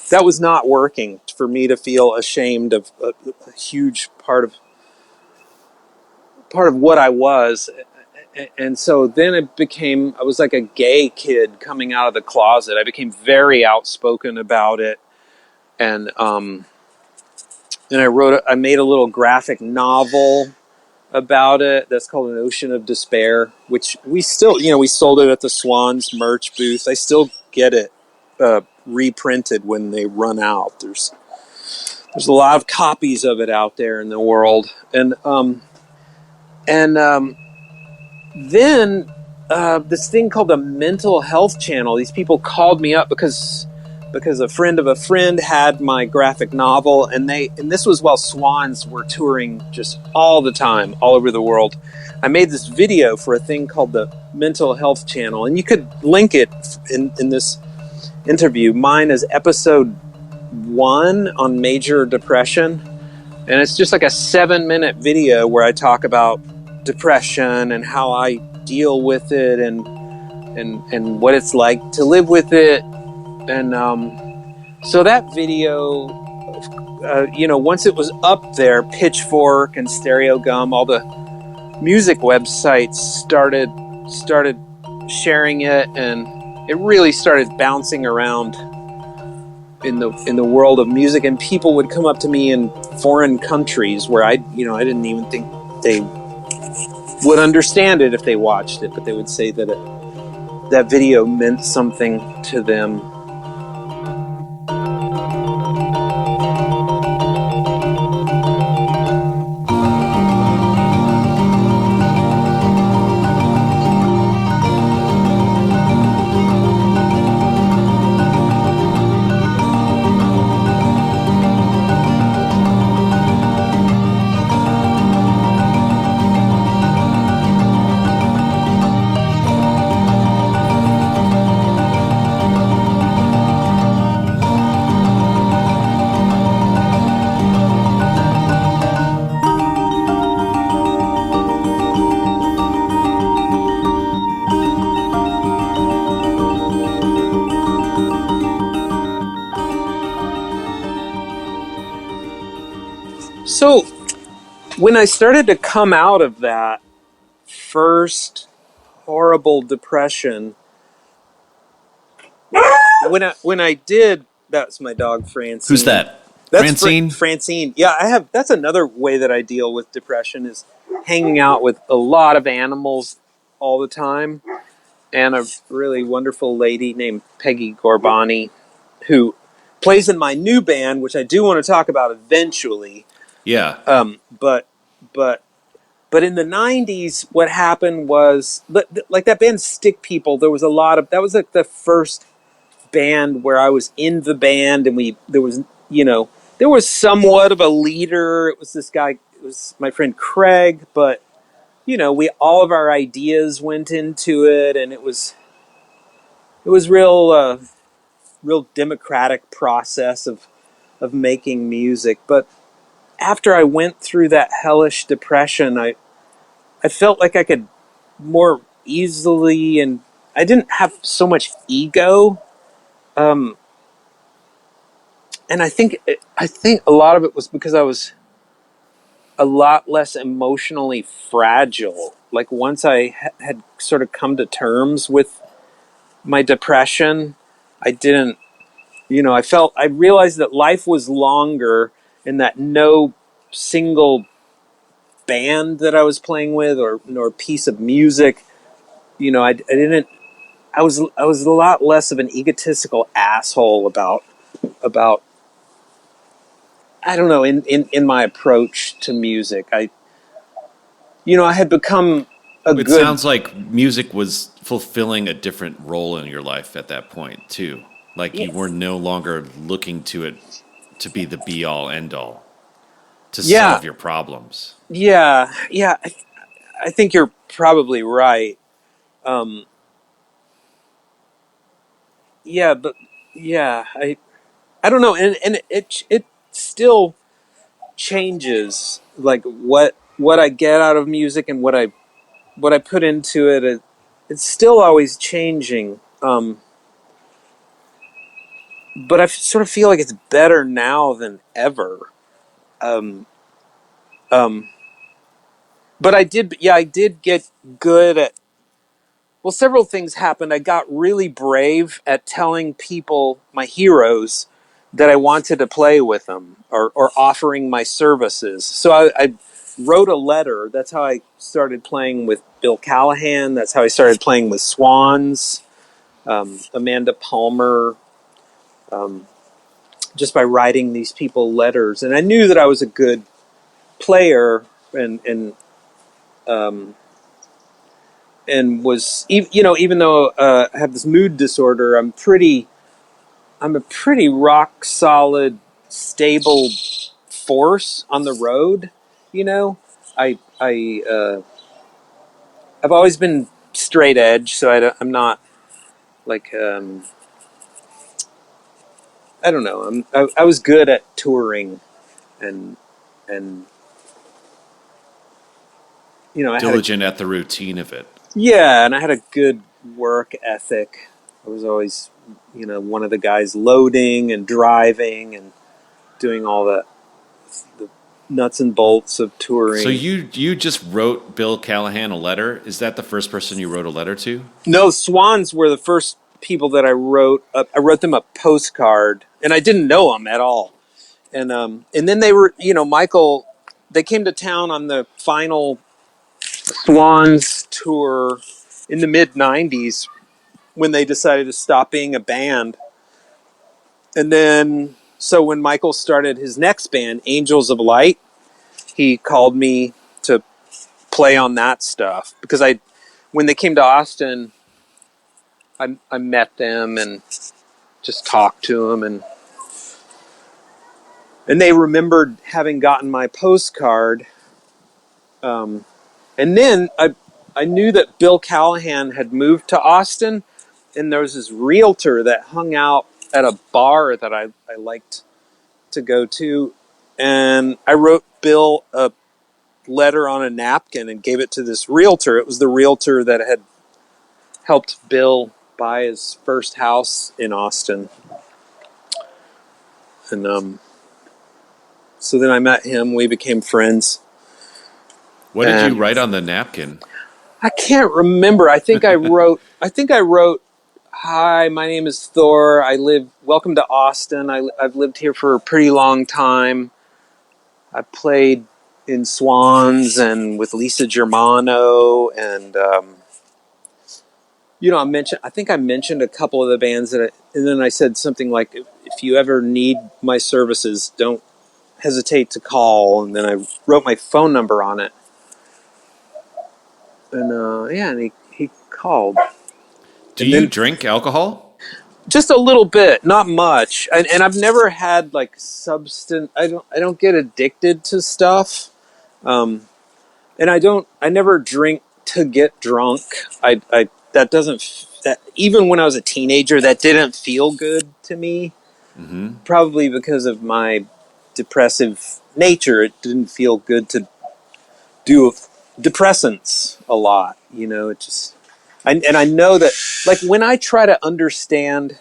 Speaker 2: that was not working for me to feel ashamed of a huge part of what I was. And so then I was like a gay kid coming out of the closet. I became very outspoken about it. And I made a little graphic novel about it that's called An Ocean of Despair, which we still, we sold it at the Swans merch booth. I still get it reprinted when they run out. There's a lot of copies of it out there in the world. And then this thing called the Mental Health Channel, these people called me up because a friend of a friend had my graphic novel, and this was while Swans were touring just all the time, all over the world. I made this video for a thing called the Mental Health Channel, and you could link it in this interview. Mine is episode 1 on major depression, and it's just like a 7-minute video where I talk about depression and how I deal with it and what it's like to live with it. And so that video, once it was up there, Pitchfork and Stereo Gum, all the music websites started sharing it, and it really started bouncing around in the world of music. And people would come up to me in foreign countries where I didn't even think they would understand it if they watched it, but they would say that that video meant something to them. So when I started to come out of that first horrible depression, when I did, that's my dog Francine.
Speaker 1: Who's that?
Speaker 2: That's
Speaker 1: Francine?
Speaker 2: Francine. Yeah, that's another way that I deal with depression is hanging out with a lot of animals all the time, and a really wonderful lady named Peggy Gorbani, who plays in my new band, which I do want to talk about eventually.
Speaker 1: Yeah.
Speaker 2: But in the '90s, what happened was like that band Stick People. There was a lot of that was like the first band where I was in the band, and there was somewhat of a leader. It was this guy. It was my friend Craig, but we all of our ideas went into it, and it was real democratic process of making music. But after I went through that hellish depression, I felt like I could more easily, and I didn't have so much ego. And I think a lot of it was because I was a lot less emotionally fragile. Like once I had sort of come to terms with my depression, I didn't, I realized that life was longer and that no single band that I was playing with nor piece of music, I didn't, I was a lot less of an egotistical asshole about I don't know, in my approach to music. I had become
Speaker 1: It sounds like music was fulfilling a different role in your life at that point, too. Like you were no longer looking to it to be the be-all, end-all, to solve your problems.
Speaker 2: Yeah. I think you're probably right. Yeah, but yeah, I don't know, and it still changes, like what I get out of music and what I put into it. It's still always changing. But I sort of feel like it's better now than ever. Um, um, but I did get good at. Well, several things happened. I got really brave at telling people, my heroes, that I wanted to play with them or offering my services. So I wrote a letter. That's how I started playing with Bill Callahan. That's how I started playing with Swans, Amanda Palmer, just by writing these people letters. And I knew that I was a good player and was, even though I have this mood disorder, I'm a pretty rock solid, stable force on the road. I've always been straight edge, so I'm not like I don't know. I was good at touring, and and I
Speaker 1: Diligent at the routine of it.
Speaker 2: yeah, and I had a good work ethic. I was always one of the guys loading and driving and doing all the nuts and bolts of touring.
Speaker 1: So you just wrote Bill Callahan a letter? Is that the first person you wrote a letter to?
Speaker 2: No, Swans were the first people that I wrote. I wrote them a postcard, and I didn't know them at all. And then they were, Michael. They came to town on the final Swans tour in the mid '90s when they decided to stop being a band. And then, so when Michael started his next band, Angels of Light, he called me to play on that stuff because when they came to Austin, I met them and just talked to them, and they remembered having gotten my postcard. And then I knew that Bill Callahan had moved to Austin, and there was this realtor that hung out at a bar that I liked to go to, and I wrote Bill a letter on a napkin and gave it to this realtor. It was the realtor that had helped Bill buy his first house in Austin. And so then I met him. We became friends.
Speaker 1: What did you write on the napkin?
Speaker 2: I can't remember. I think I wrote. Hi, my name is Thor. Welcome to Austin. I've lived here for a pretty long time. I played in Swans and with Lisa Germano, and I think I mentioned a couple of the bands and then I said something like, "If you ever need my services, don't hesitate to call." And then I wrote my phone number on it, and and he called.
Speaker 1: Do you drink alcohol?
Speaker 2: Just a little bit, not much. And I've never had like substance. I don't get addicted to stuff. And I never drink to get drunk. That even when I was a teenager, that didn't feel good to me.
Speaker 1: Mm-hmm.
Speaker 2: Probably because of my depressive nature, it didn't feel good to do depressants a lot. It just, and I know that, like, when I try to understand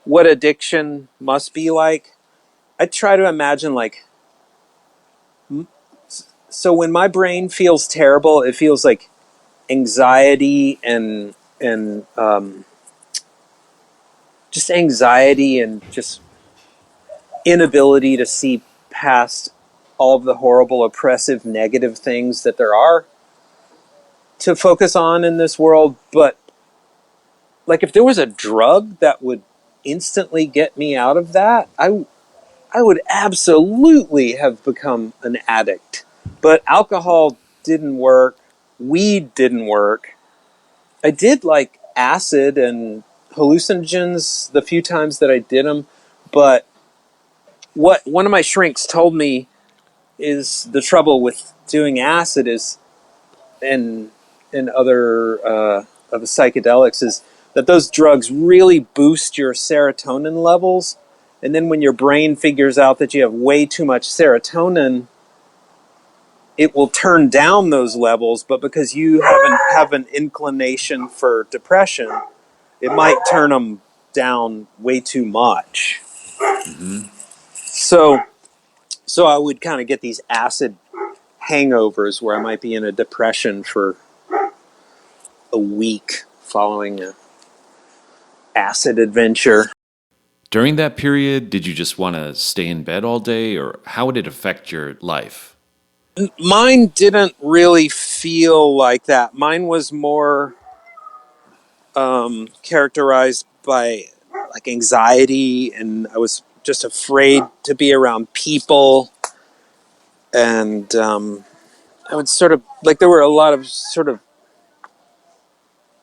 Speaker 2: what addiction must be like, I try to imagine, like, so when my brain feels terrible, it feels like anxiety and just anxiety and just inability to see past all of the horrible, oppressive, negative things that there are to focus on in this world. But like, if there was a drug that would instantly get me out of that, I would absolutely have become an addict. But alcohol didn't work. Weed didn't work. I did like acid and hallucinogens the few times that I did them, but what one of my shrinks told me is the trouble with doing acid is, and other of the psychedelics, is that those drugs really boost your serotonin levels, and then when your brain figures out that you have way too much serotonin, it will turn down those levels. But because you have an inclination for depression, it might turn them down way too much.
Speaker 1: Mm-hmm.
Speaker 2: So I would kind of get these acid hangovers where I might be in a depression for a week following an acid adventure.
Speaker 1: During that period, did you just want to stay in bed all day, or how would it affect your life?
Speaker 2: Mine didn't really feel like that. Mine was more characterized by like anxiety, and I was just afraid to be around people. And I would sort of, like, there were a lot of sort of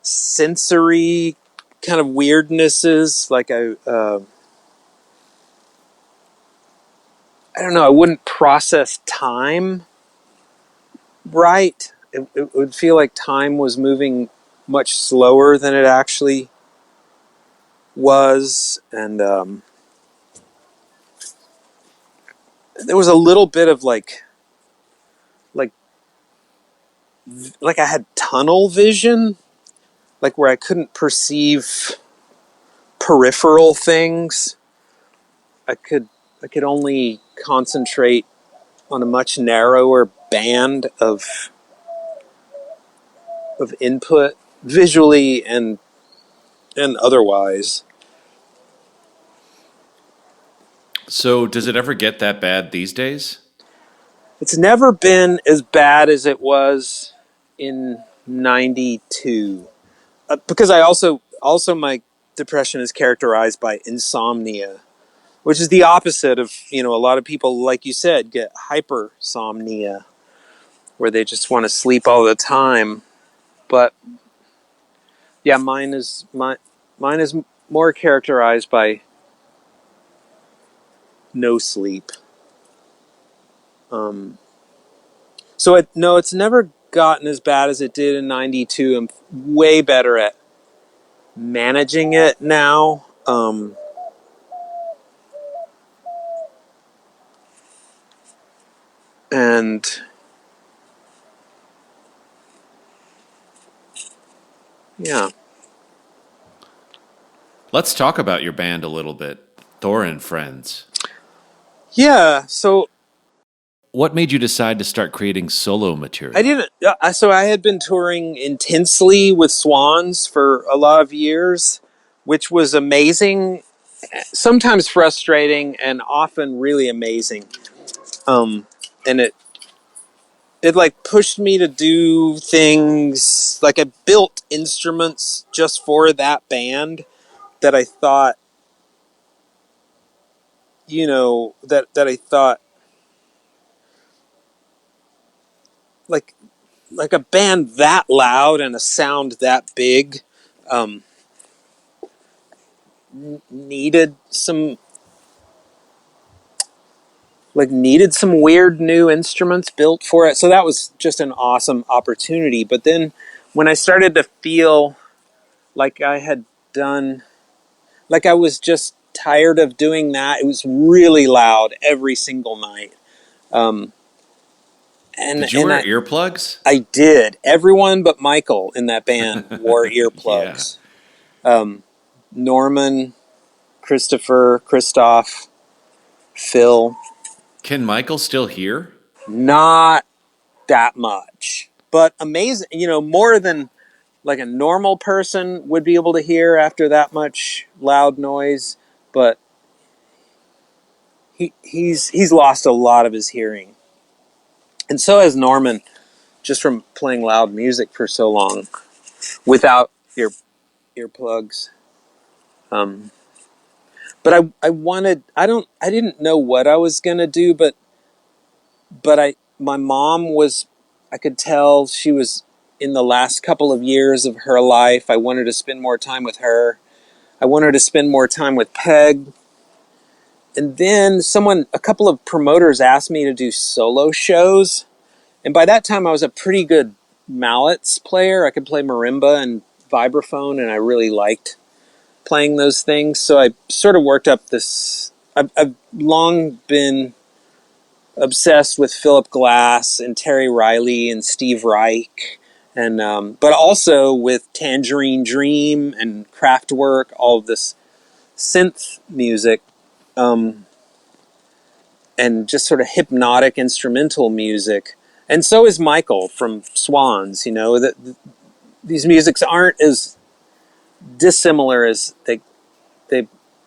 Speaker 2: sensory kind of weirdnesses. Like, I don't know, I wouldn't process time right. It would feel like time was moving much slower than it actually was. And there was a little bit of like I had tunnel vision, like where I couldn't perceive peripheral things. I could only concentrate on a much narrower band of input, visually and otherwise.
Speaker 1: So, does it ever get that bad these days?
Speaker 2: It's never been as bad as it was in '92, because I also my depression is characterized by insomnia, which is the opposite of, a lot of people, like you said, get hypersomnia, where they just want to sleep all the time. But yeah, mine is more characterized by no sleep. So it's never gotten as bad as it did in '92. I'm way better at managing it now. And yeah.
Speaker 1: Let's talk about your band a little bit, Thor and Friends.
Speaker 2: Yeah, so
Speaker 1: what made you decide to start creating solo material?
Speaker 2: I didn't. So I had been touring intensely with Swans for a lot of years, which was amazing. Sometimes frustrating, and often really amazing. And it like pushed me to do things. Like I built instruments just for that band that I thought, that I thought like a band that loud and a sound that big needed some weird new instruments built for it. So that was just an awesome opportunity. But then when I started to feel like I was just tired of doing that, it was really loud every single night.
Speaker 1: Did you wear earplugs?
Speaker 2: I did. Everyone but Michael in that band wore earplugs. Yeah. Norman, Christoph, Phil.
Speaker 1: Can Michael still hear?
Speaker 2: Not that much, but amazing. More than like a normal person would be able to hear after that much loud noise. But he's lost a lot of his hearing, and so has Norman, just from playing loud music for so long without earplugs. But I didn't know what I was gonna do, but my mom was, I could tell she was in the last couple of years of her life. I wanted to spend more time with her. I wanted to spend more time with Peg. And then a couple of promoters asked me to do solo shows. And by that time I was a pretty good mallets player. I could play marimba and vibraphone, and I really liked playing those things. So I sort of worked up this. I've long been obsessed with Philip Glass and Terry Riley and Steve Reich, and but also with Tangerine Dream and Kraftwerk, all of this synth music, and just sort of hypnotic instrumental music. And so is Michael from Swans. That these musics aren't as dissimilar as they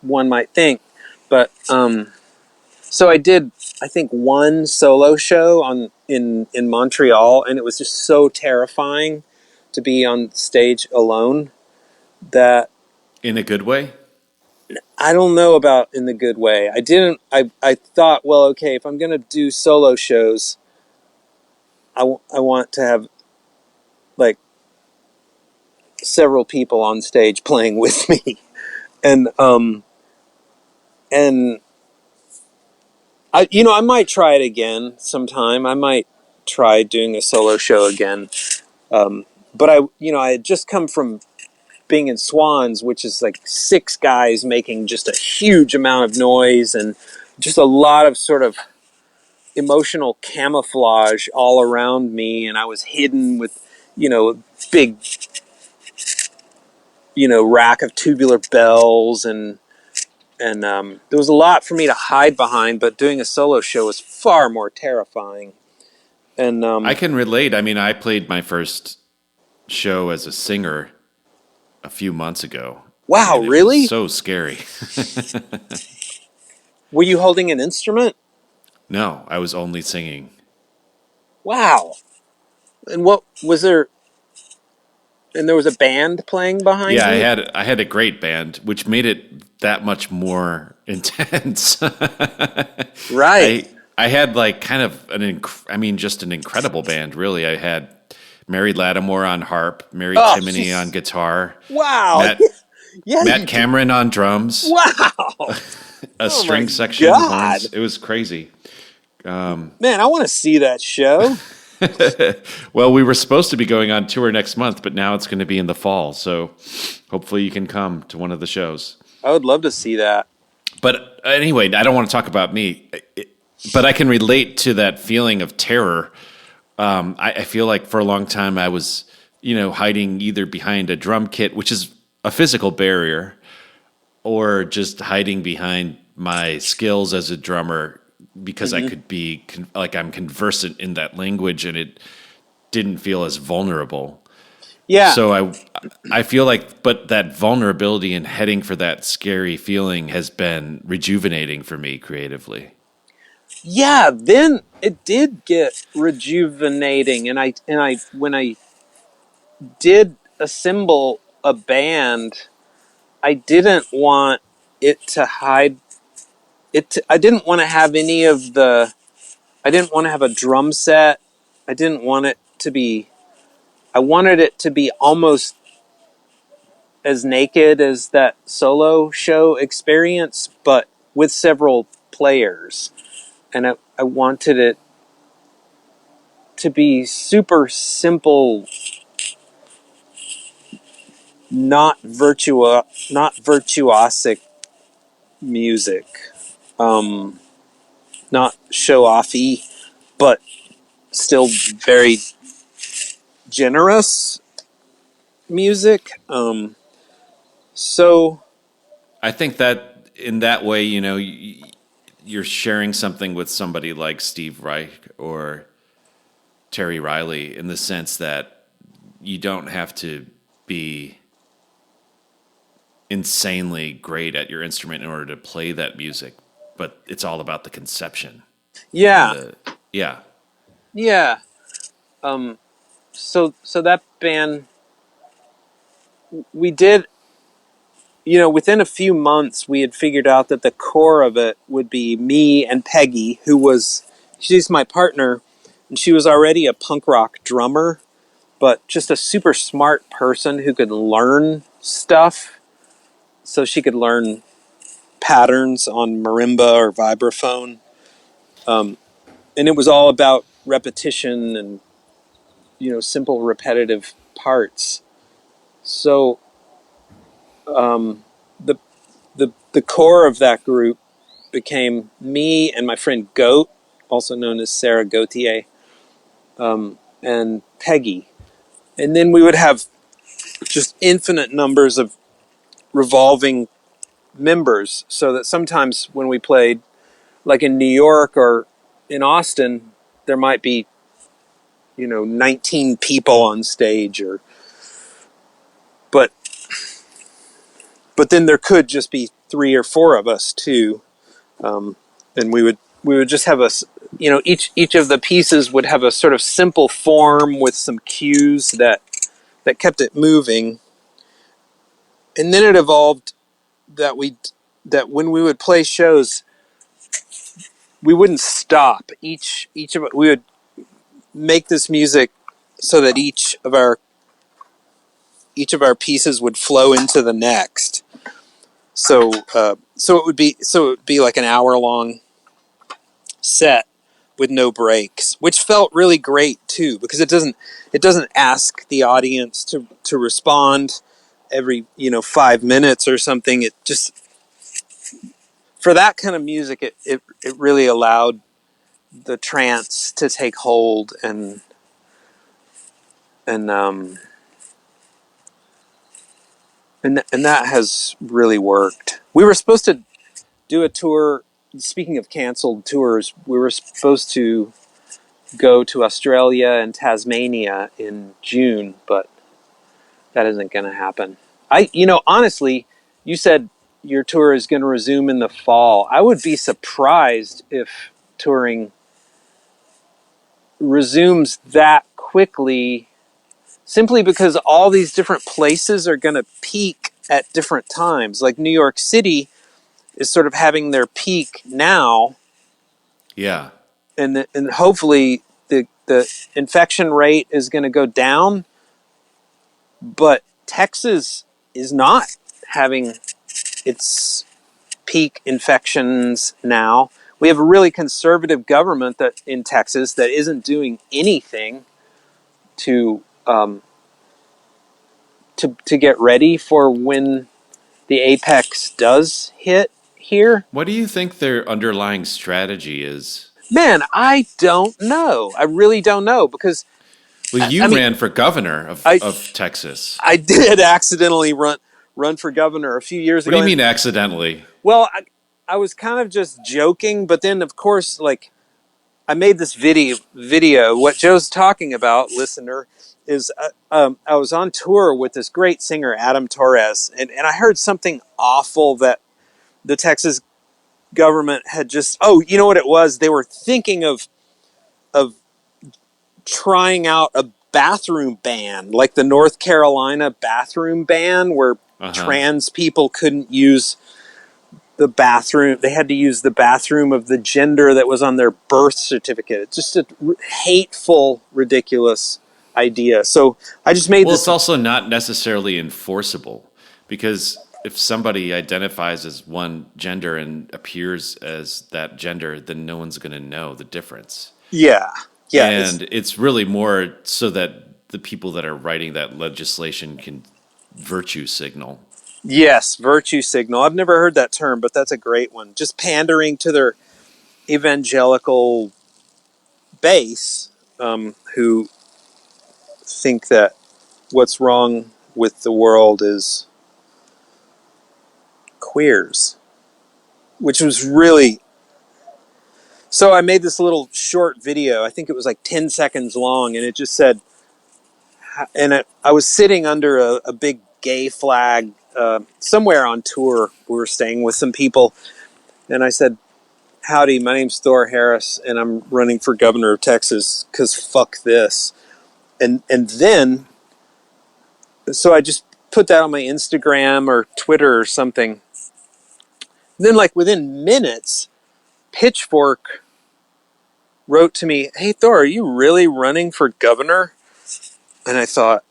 Speaker 2: one might think, but so I did, I think, one solo show in Montreal, and it was just so terrifying to be on stage alone that...
Speaker 1: In a good way?
Speaker 2: I don't know about in the good way. I thought, well, okay, if I'm going to do solo shows, I want to have, like, several people on stage playing with me. And I might try it again sometime. I might try doing a solo show again. But I had just come from being in Swans, which is like 6 guys making just a huge amount of noise and just a lot of sort of emotional camouflage all around me. And I was hidden with, big, rack of tubular bells, and there was a lot for me to hide behind, but doing a solo show was far more terrifying. And
Speaker 1: I can relate. I mean, I played my first show as a singer a few months ago.
Speaker 2: Wow, really?
Speaker 1: So scary.
Speaker 2: Were you holding an instrument?
Speaker 1: No, I was only singing.
Speaker 2: Wow. And what was there? And there was a band playing behind you?
Speaker 1: Yeah, I had a great band, which made it that much more intense.
Speaker 2: Right.
Speaker 1: I had like kind of just an incredible band, really. I had Mary Lattimore on harp, Mary Timoney on guitar.
Speaker 2: Wow.
Speaker 1: Matt Cameron on drums.
Speaker 2: Wow.
Speaker 1: A string section. Horns. It was crazy.
Speaker 2: Man, I want to see that show.
Speaker 1: Well, we were supposed to be going on tour next month, but now it's going to be in the fall. So hopefully you can come to one of the shows.
Speaker 2: I would love to see that.
Speaker 1: But anyway, I don't want to talk about me, but I can relate to that feeling of terror. I feel like for a long time I was, hiding either behind a drum kit, which is a physical barrier, or just hiding behind my skills as a drummer, because I could be like I'm conversant in that language, and it didn't feel as vulnerable.
Speaker 2: Yeah.
Speaker 1: So I feel like, but that vulnerability and heading for that scary feeling has been rejuvenating for me creatively.
Speaker 2: Yeah, then it did get rejuvenating, and I when I did assemble a band, I didn't want it to hide it. I didn't want to have any of the. I didn't want to have a drum set. I didn't want it to be. I wanted it to be almost as naked as that solo show experience, but with several players, and I wanted it to be super simple, not virtuosic music, not show offy, but still very generous music. So
Speaker 1: I think that in that way, you know, you're sharing something with somebody like Steve Reich or Terry Riley in the sense that you don't have to be insanely great at your instrument in order to play that music, but it's all about the conception.
Speaker 2: yeah,
Speaker 1: Yeah.
Speaker 2: yeah. So that band, we did. You know, within a few months, we had figured out that the core of it would be me and Peggy, she's my partner, and she was already a punk rock drummer, but just a super smart person who could learn stuff. So she could learn patterns on marimba or vibraphone. And it was all about repetition and, you know, simple repetitive parts. So the the core of that group became me and my friend Goat, also known as Sarah Gautier, and Peggy. And then we would have just infinite numbers of revolving members, so that sometimes when we played, like in New York or in Austin, there might be, you know, 19 people on stage, but then there could just be 3 or 4 of us too, and we would just have you know, each of the pieces would have a sort of simple form with some cues that kept it moving, and then it evolved that when we would play shows, we wouldn't stop. Each of it, we would make this music so that each of our pieces would flow into the next. So it would be like an hour long set with no breaks, which felt really great too, because it doesn't ask the audience to respond every, you know, 5 minutes or something. It just, for that kind of music, it really allowed the trance to take hold, and that has really worked. We were supposed to do a tour. Speaking of canceled tours, we were supposed to go to Australia and Tasmania in June, but that isn't going to happen. Honestly, you said your tour is going to resume in the fall. I would be surprised if touring resumes that quickly, simply because all these different places are going to peak at different times. Like New York City is sort of having their peak now.
Speaker 1: Yeah.
Speaker 2: And hopefully the infection rate is going to go down, but Texas is not having its peak infections now. We have a really conservative government that in Texas that isn't doing anything to get ready for when the apex does hit here.
Speaker 1: What do you think their underlying strategy is?
Speaker 2: Man, I don't know. I really don't know, because
Speaker 1: Well, you ran for governor of Texas.
Speaker 2: I did accidentally run for governor a few years
Speaker 1: What
Speaker 2: ago.
Speaker 1: do you mean accidentally?
Speaker 2: Well, I was kind of just joking, but then of course, like, I made this video. What Joe's talking about, listener, is I was on tour with this great singer, Adam Torres, and I heard something awful that the Texas government had just, oh, you know what it was? They were thinking of trying out a bathroom ban, like the North Carolina bathroom ban, where trans people couldn't use the bathroom. They had to use the bathroom of the gender that was on their birth certificate. It's just a hateful, ridiculous idea. So I just made this.
Speaker 1: Well, it's also not necessarily enforceable, because if somebody identifies as one gender and appears as that gender, then no one's going to know the difference.
Speaker 2: Yeah. Yeah.
Speaker 1: And it's really more so that the people that are writing that legislation can virtue signal.
Speaker 2: Yes, virtue signal. I've never heard that term, but that's a great one. Just pandering to their evangelical base, who think that what's wrong with the world is queers, which was really... So I made this little short video. I think it was like 10 seconds long, and it just said... And I was sitting under a big gay flag somewhere on tour. We were staying with some people, and I said, "Howdy, my name's Thor Harris, and I'm running for governor of Texas, because fuck this." And then, so I just put that on my Instagram or Twitter or something. Then, like, within minutes, Pitchfork wrote to me, "Hey, Thor, are you really running for governor?" And I thought,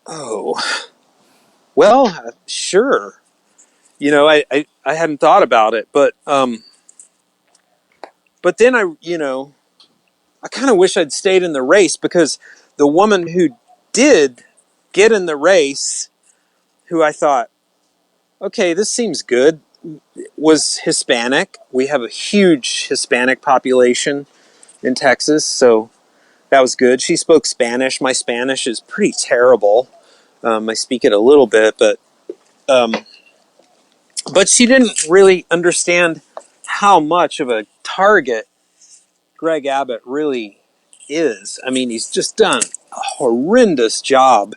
Speaker 2: oh, well, sure. You know, I hadn't thought about it, but then I kind of wish I'd stayed in the race, because the woman who did get in the race, who I thought, okay, this seems good, was Hispanic. We have a huge Hispanic population in Texas, so that was good. She spoke Spanish. My Spanish is pretty terrible. I speak it a little bit, but she didn't really understand how much of a target Greg Abbott really is. I mean, he's just done a horrendous job,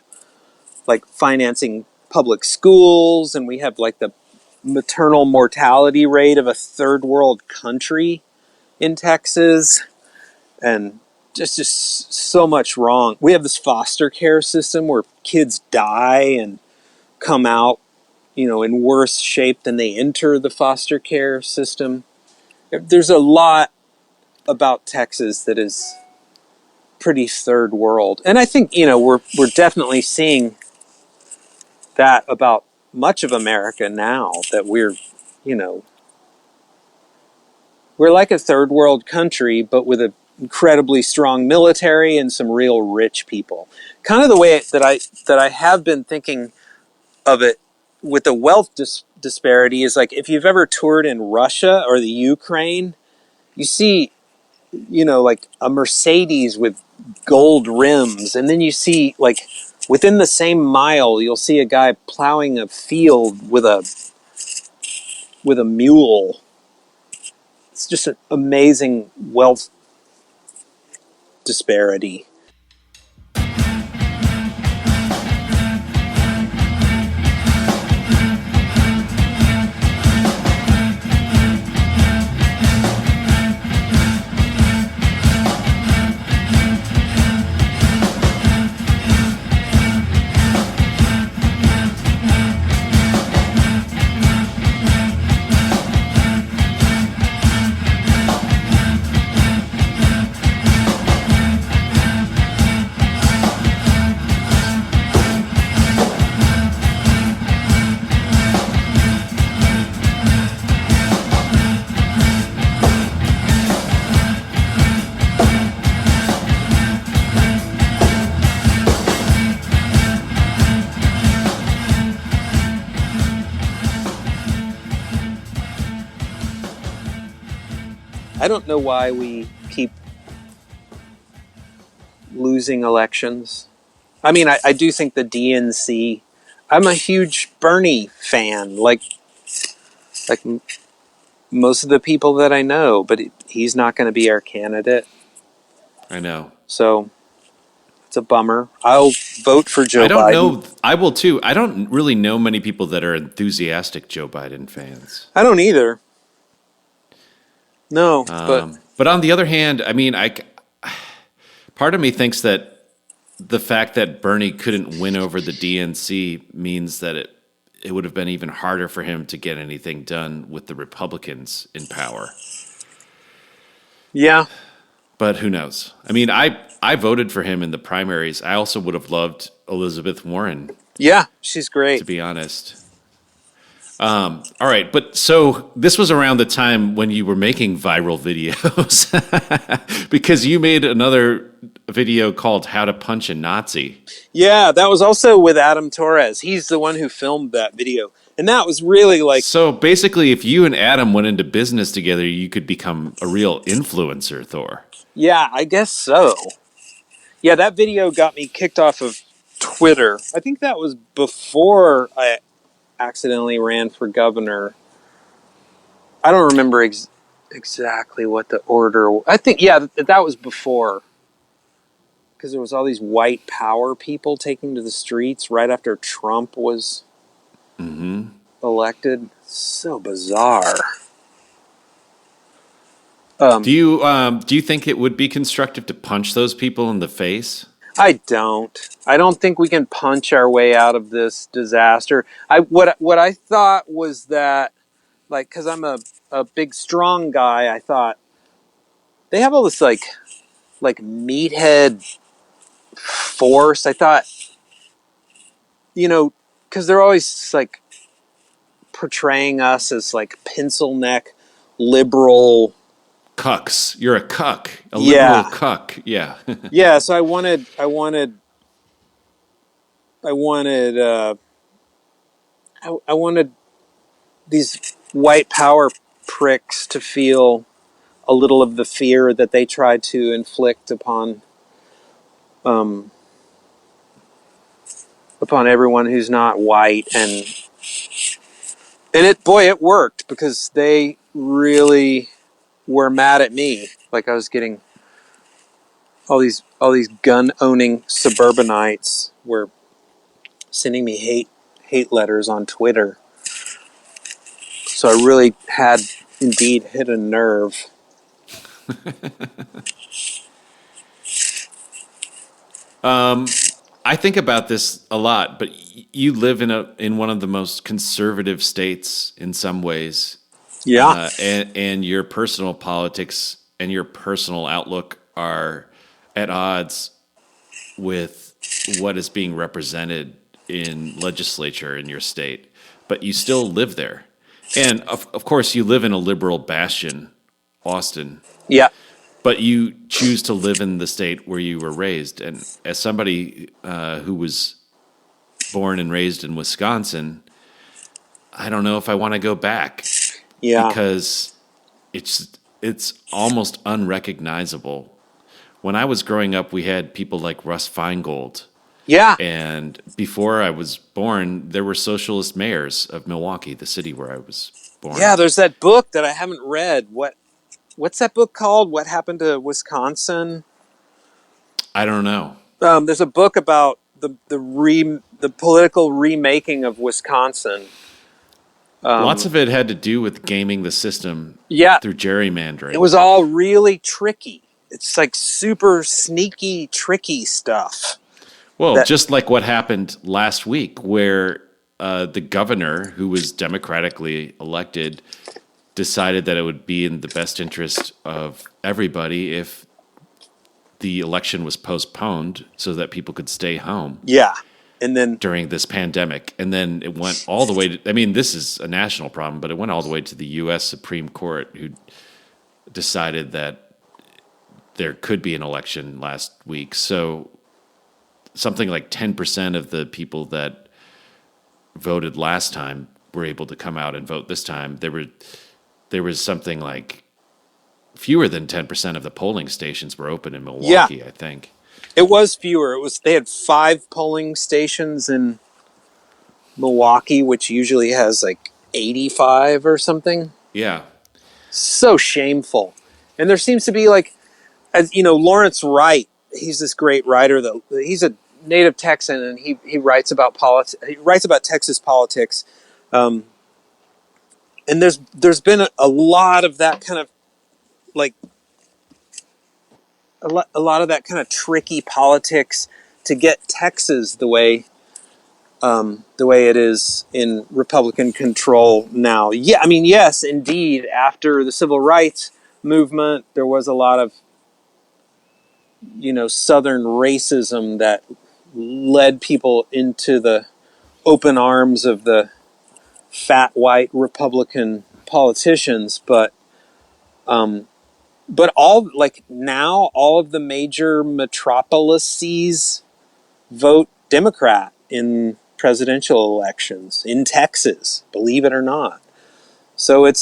Speaker 2: like, financing public schools, and we have, like, the maternal mortality rate of a third world country in Texas, and just so much wrong. We have this foster care system where kids die and come out, in worse shape than they enter the foster care system. There's a lot about Texas that is pretty third world. And I think, we're definitely seeing that about much of America now, that we're like a third world country, but with an incredibly strong military and some real rich people. Kind of the way that I have been thinking of it with the wealth disparity is, like, if you've ever toured in Russia or the Ukraine, you see, like a Mercedes with gold rims, and then you see, like, within the same mile, you'll see a guy plowing a field with a mule. It's just an amazing wealth disparity. I don't know why we keep losing elections. I mean, I do think the DNC... I'm a huge Bernie fan. Like, like most of the people that I know, but he's not going to be our candidate.
Speaker 1: I know.
Speaker 2: So it's a bummer. I'll vote for Joe
Speaker 1: I don't
Speaker 2: Biden.
Speaker 1: know. I will too. I don't really know many people that are enthusiastic Joe Biden fans.
Speaker 2: I don't either. No,
Speaker 1: But on the other hand, I mean, part of me thinks that the fact that Bernie couldn't win over the DNC means that it would have been even harder for him to get anything done with the Republicans in power.
Speaker 2: yeah.
Speaker 1: But who knows? I mean, I voted for him in the primaries. I also would have loved Elizabeth Warren,
Speaker 2: Yeah, she's great.
Speaker 1: to be honest. All right, but so this was around the time when you were making viral videos because you made another video called How to Punch a Nazi.
Speaker 2: Yeah, that was also with Adam Torres. He's the one who filmed that video. And that was really like...
Speaker 1: So basically, if you and Adam went into business together, you could become a real influencer, Thor.
Speaker 2: Yeah, I guess so. Yeah, that video got me kicked off of Twitter. I think that was before I accidentally ran for governor. I don't remember exactly what the order... I think, yeah, that was before. Because there was all these white power people taking to the streets right after Trump was elected. So bizarre.
Speaker 1: Do you think it would be constructive to punch those people in the face?
Speaker 2: I don't. I don't think we can punch our way out of this disaster. What I thought was that, like, because I'm a big strong guy, I thought they have all this like meathead force. I thought, because they're always like portraying us as like pencil neck liberal
Speaker 1: Cucks. You're a cuck. A
Speaker 2: Yeah.
Speaker 1: liberal cuck. Yeah.
Speaker 2: Yeah, so I wanted I wanted these white power pricks to feel a little of the fear that they tried to inflict upon everyone who's not white, and it worked, because they really were mad at me. Like, I was getting all these gun owning suburbanites were sending me hate letters on Twitter. So I really had indeed hit a nerve.
Speaker 1: I think about this a lot, but you live in one of the most conservative states in some ways.
Speaker 2: Yeah.
Speaker 1: And your personal politics and your personal outlook are at odds with what is being represented in legislature in your state, but you still live there. And of course, you live in a liberal bastion, Austin.
Speaker 2: Yeah.
Speaker 1: But you choose to live in the state where you were raised. And as somebody who was born and raised in Wisconsin, I don't know if I want to go back.
Speaker 2: Yeah.
Speaker 1: Because it's almost unrecognizable. When I was growing up, we had people like Russ Feingold.
Speaker 2: Yeah.
Speaker 1: And before I was born, there were socialist mayors of Milwaukee, the city where I was born.
Speaker 2: Yeah, there's that book that I haven't read. What's that book called? What Happened to Wisconsin?
Speaker 1: I don't know.
Speaker 2: There's a book about the political remaking of Wisconsin.
Speaker 1: Lots of it had to do with gaming the system through gerrymandering.
Speaker 2: It was all really tricky. It's like super sneaky, tricky stuff.
Speaker 1: Well, just like what happened last week, where the governor, who was democratically elected, decided that it would be in the best interest of everybody if the election was postponed so that people could stay home.
Speaker 2: Yeah. And then
Speaker 1: during this pandemic. And then it went all the way to, I mean, this is a national problem, but it went all the way to the U.S. Supreme Court, who decided that there could be an election last week. So something like 10% of the people that voted last time were able to come out and vote this time. There was something like fewer than 10% of the polling stations were open in Milwaukee, I think.
Speaker 2: It was fewer. They had 5 polling stations in Milwaukee, which usually has like 85 or something.
Speaker 1: Yeah.
Speaker 2: So shameful. And there seems to be like, as you know, Lawrence Wright, he's this great writer that he's a native Texan, and he writes about politics. He writes about Texas politics. And there's been a lot of that kind of like a lot of that kind of tricky politics to get Texas the way it is in Republican control now. Yeah, I mean, yes, indeed. After the civil rights movement, there was a lot of, Southern racism that led people into the open arms of the fat white Republican politicians. But all now, all of the major metropolises vote Democrat in presidential elections in Texas, believe it or not. So it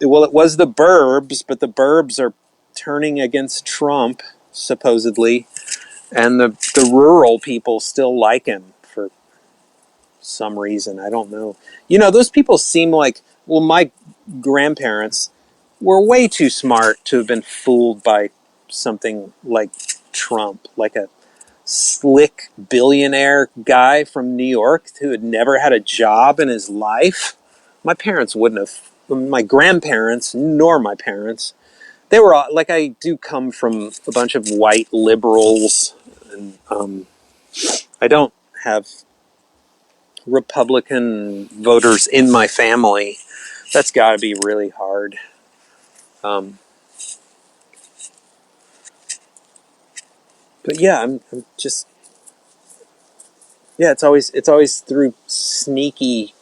Speaker 2: was the burbs, but the burbs are turning against Trump, supposedly, and the rural people still like him for some reason. I don't know. Those people seem like, well, my grandparents were way too smart to have been fooled by something like Trump, like a slick billionaire guy from New York who had never had a job in his life. My parents wouldn't have, my grandparents, nor my parents. They were like, I do come from a bunch of white liberals, and I don't have Republican voters in my family. That's got to be really hard. But yeah, I'm just, yeah, it's always through sneaky.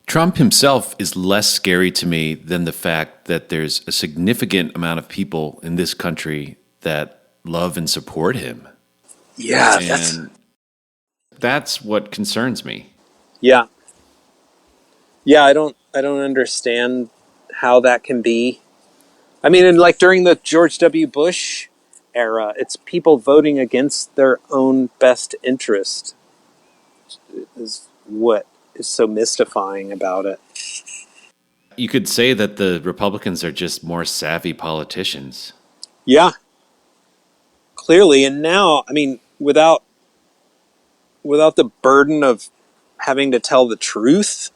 Speaker 1: Trump himself is less scary to me than the fact that there's a significant amount of people in this country that love and support him.
Speaker 2: Yeah,
Speaker 1: that's what concerns me.
Speaker 2: Yeah. Yeah, I don't understand how that can be. I mean, and like during the George W. Bush era, it's people voting against their own best interest is what is so mystifying about it.
Speaker 1: You could say that the Republicans are just more savvy politicians.
Speaker 2: Yeah. Clearly, and now, I mean, without the burden of having to tell the truth,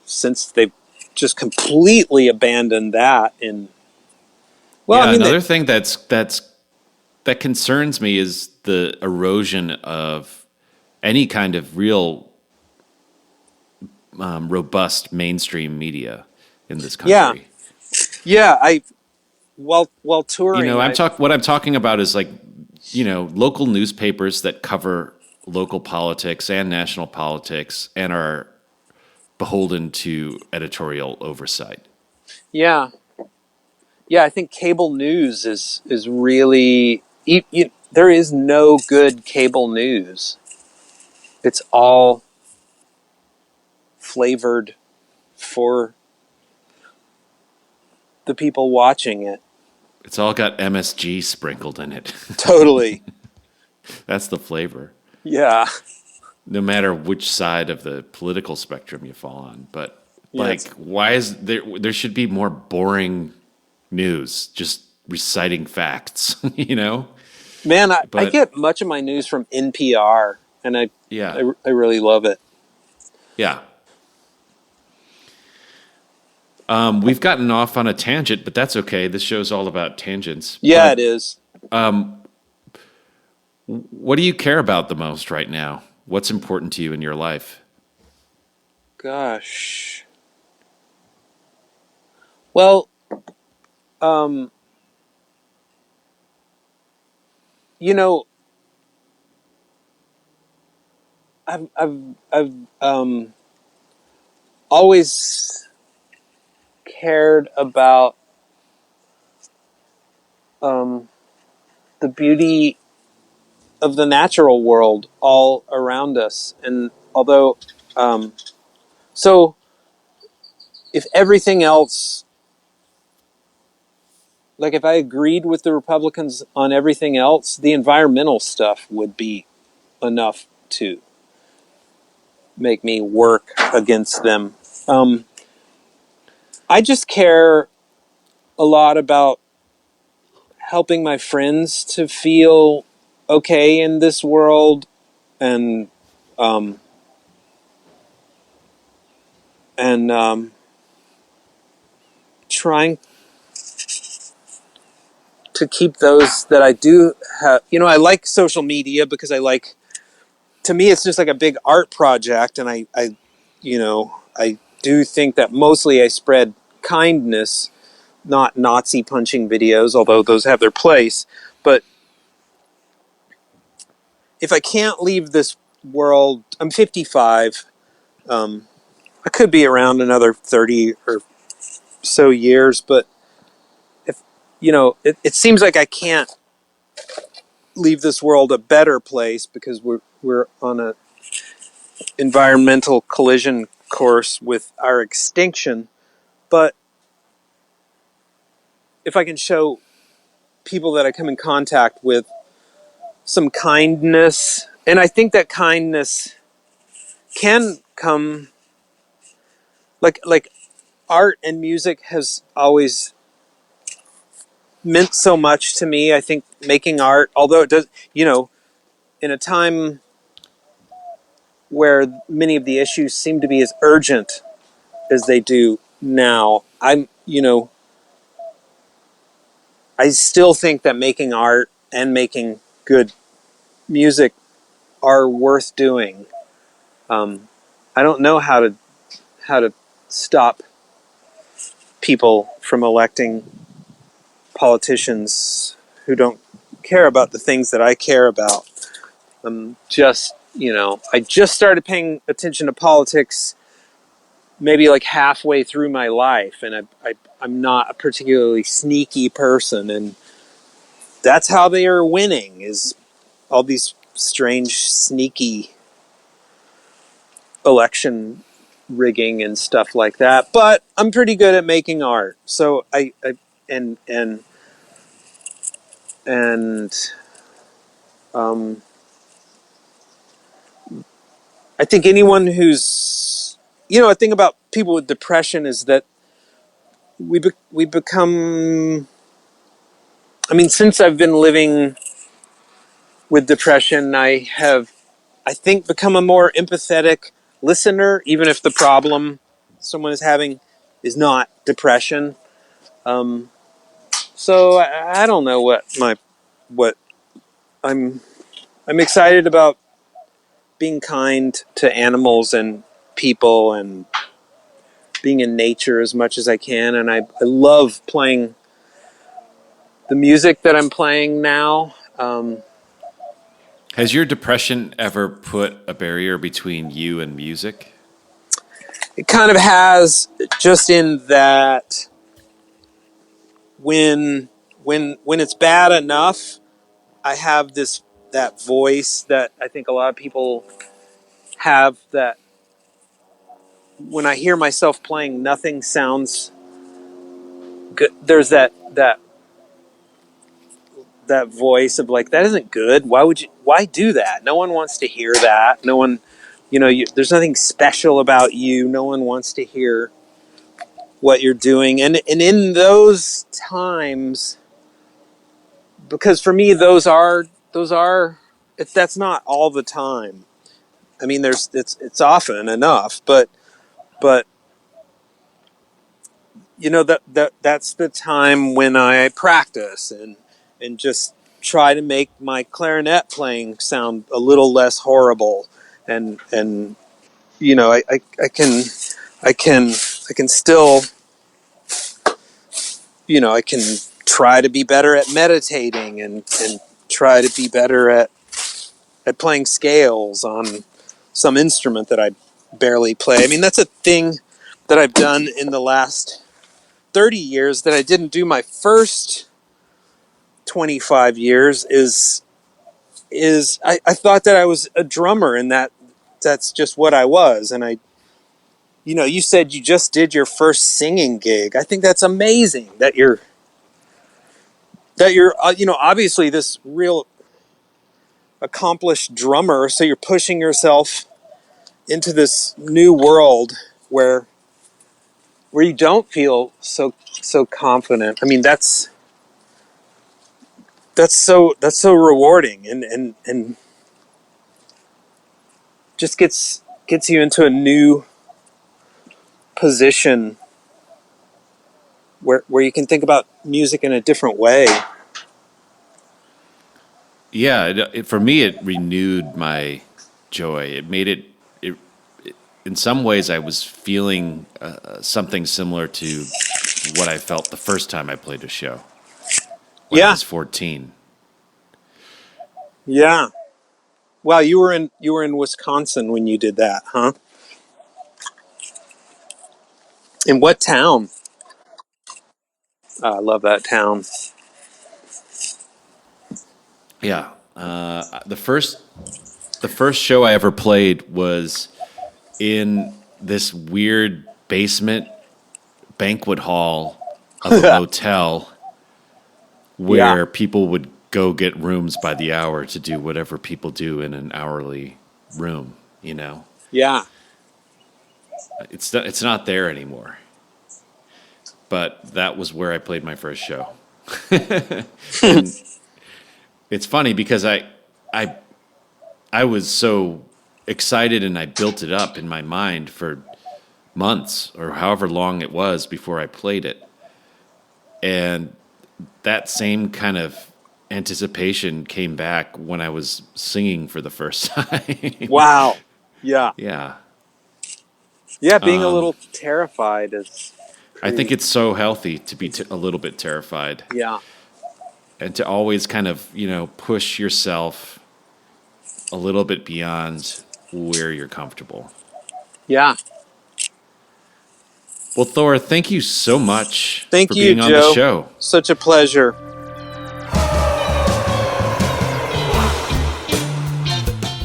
Speaker 2: since they've just completely abandoned that. And well,
Speaker 1: yeah,
Speaker 2: I mean,
Speaker 1: another thing that concerns me is the erosion of any kind of real robust mainstream media in this country.
Speaker 2: Yeah. While touring,
Speaker 1: what I'm talking about is like, local newspapers that cover local politics and national politics and are beholden to editorial oversight.
Speaker 2: Yeah. I think cable news is really, there is no good cable news. It's all flavored for the people watching it.
Speaker 1: It's all got MSG sprinkled in it.
Speaker 2: Totally.
Speaker 1: That's the flavor.
Speaker 2: Yeah.
Speaker 1: No matter which side of the political spectrum you fall on. But why is there should be more boring news, just reciting facts,
Speaker 2: Man, I get much of my news from NPR, and I really love it.
Speaker 1: Yeah. We've gotten off on a tangent, but that's okay. This show's all about tangents.
Speaker 2: Yeah, it is.
Speaker 1: What do you care about the most right now? What's important to you in your life?
Speaker 2: Gosh. Well, I've always cared about the beauty of the natural world all around us. And although, so if everything else, like if I agreed with the Republicans on everything else, the environmental stuff would be enough too. make me work against them. I just care a lot about helping my friends to feel okay in this world, and trying to keep those that I do have. I like social media because to me, it's just like a big art project, and I do think that mostly I spread kindness, not Nazi punching videos, although those have their place. But if I can't leave this world, I'm 55. I could be around another 30 or so years, but if it seems like I can't leave this world a better place because we're on a environmental collision course with our extinction. But if I can show people that I come in contact with some kindness, and I think that kindness can come, like art and music has always meant so much to me. I think making art, although it does, in a time where many of the issues seem to be as urgent as they do now, I still think that making art and making good music are worth doing. I don't know how to stop people from electing politicians who don't care about the things that I care about. I just started paying attention to politics maybe like halfway through my life, and I'm not a particularly sneaky person, and that's how they are winning, is all these strange, sneaky election rigging and stuff like that. But I'm pretty good at making art, so I think anyone who's, a thing about people with depression is that we become, since I've been living with depression, I think, become a more empathetic listener, even if the problem someone is having is not depression. So I don't know what I'm excited about being kind to animals and people and being in nature as much as I can. And I love playing the music that I'm playing now.
Speaker 1: Has your depression ever put a barrier between you and music?
Speaker 2: It kind of has, just in that when it's bad enough, I have that voice that I think a lot of people have, that when I hear myself playing, nothing sounds good. There's that voice of like, that isn't good. Why do that? No one wants to hear that. No one, there's nothing special about you. No one wants to hear what you're doing. And in those times, because for me, that's not all the time. It's often enough, but that's the time when I practice and just try to make my clarinet playing sound a little less horrible, and I can still, I can try to be better at meditating and try to be better at playing scales on some instrument that I barely play. That's a thing that I've done in the last 30 years that I didn't do my first 25 years, is I thought that I was a drummer, and that's just what I was. And you said you just did your first singing gig. I think that's amazing that you're obviously this real accomplished drummer, so you're pushing yourself into this new world where you don't feel so confident. I mean, that's so rewarding, and just gets you into a new position where you can think about music in a different way.
Speaker 1: Yeah, for me, it renewed my joy. It made it in some ways, I was feeling something similar to what I felt the first time I played a show when I was 14.
Speaker 2: Yeah. Wow, you were in Wisconsin when you did that, huh? In what town? I love that town.
Speaker 1: Yeah, the first show I ever played was in this weird basement banquet hall of a motel where people would go get rooms by the hour to do whatever people do in an hourly room, you know?
Speaker 2: Yeah.
Speaker 1: It's not there anymore. But that was where I played my first show. And it's funny because I was so excited and I built it up in my mind for months or however long it was before I played it. And that same kind of anticipation came back when I was singing for the first time.
Speaker 2: Wow. Yeah.
Speaker 1: Yeah.
Speaker 2: Yeah, being a little terrified is
Speaker 1: I think it's so healthy to be a little bit terrified.
Speaker 2: Yeah.
Speaker 1: And to always kind of, push yourself a little bit beyond where you're comfortable.
Speaker 2: Yeah.
Speaker 1: Well, Thor, thank you so much
Speaker 2: for
Speaker 1: being on the show.
Speaker 2: Such a pleasure.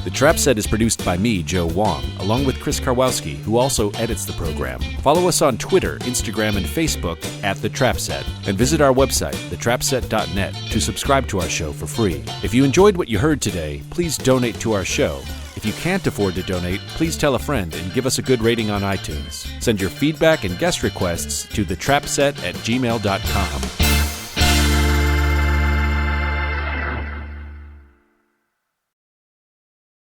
Speaker 3: The Trap Set is produced by me, Joe Wong, along with Chris Karwowski, who also edits the program. Follow us on Twitter, Instagram, and Facebook at The Trap Set, and visit our website, thetrapset.net, to subscribe to our show for free. If you enjoyed what you heard today, please donate to our show. If you can't afford to donate, please tell a friend and give us a good rating on iTunes. Send your feedback and guest requests to thetrapset@gmail.com.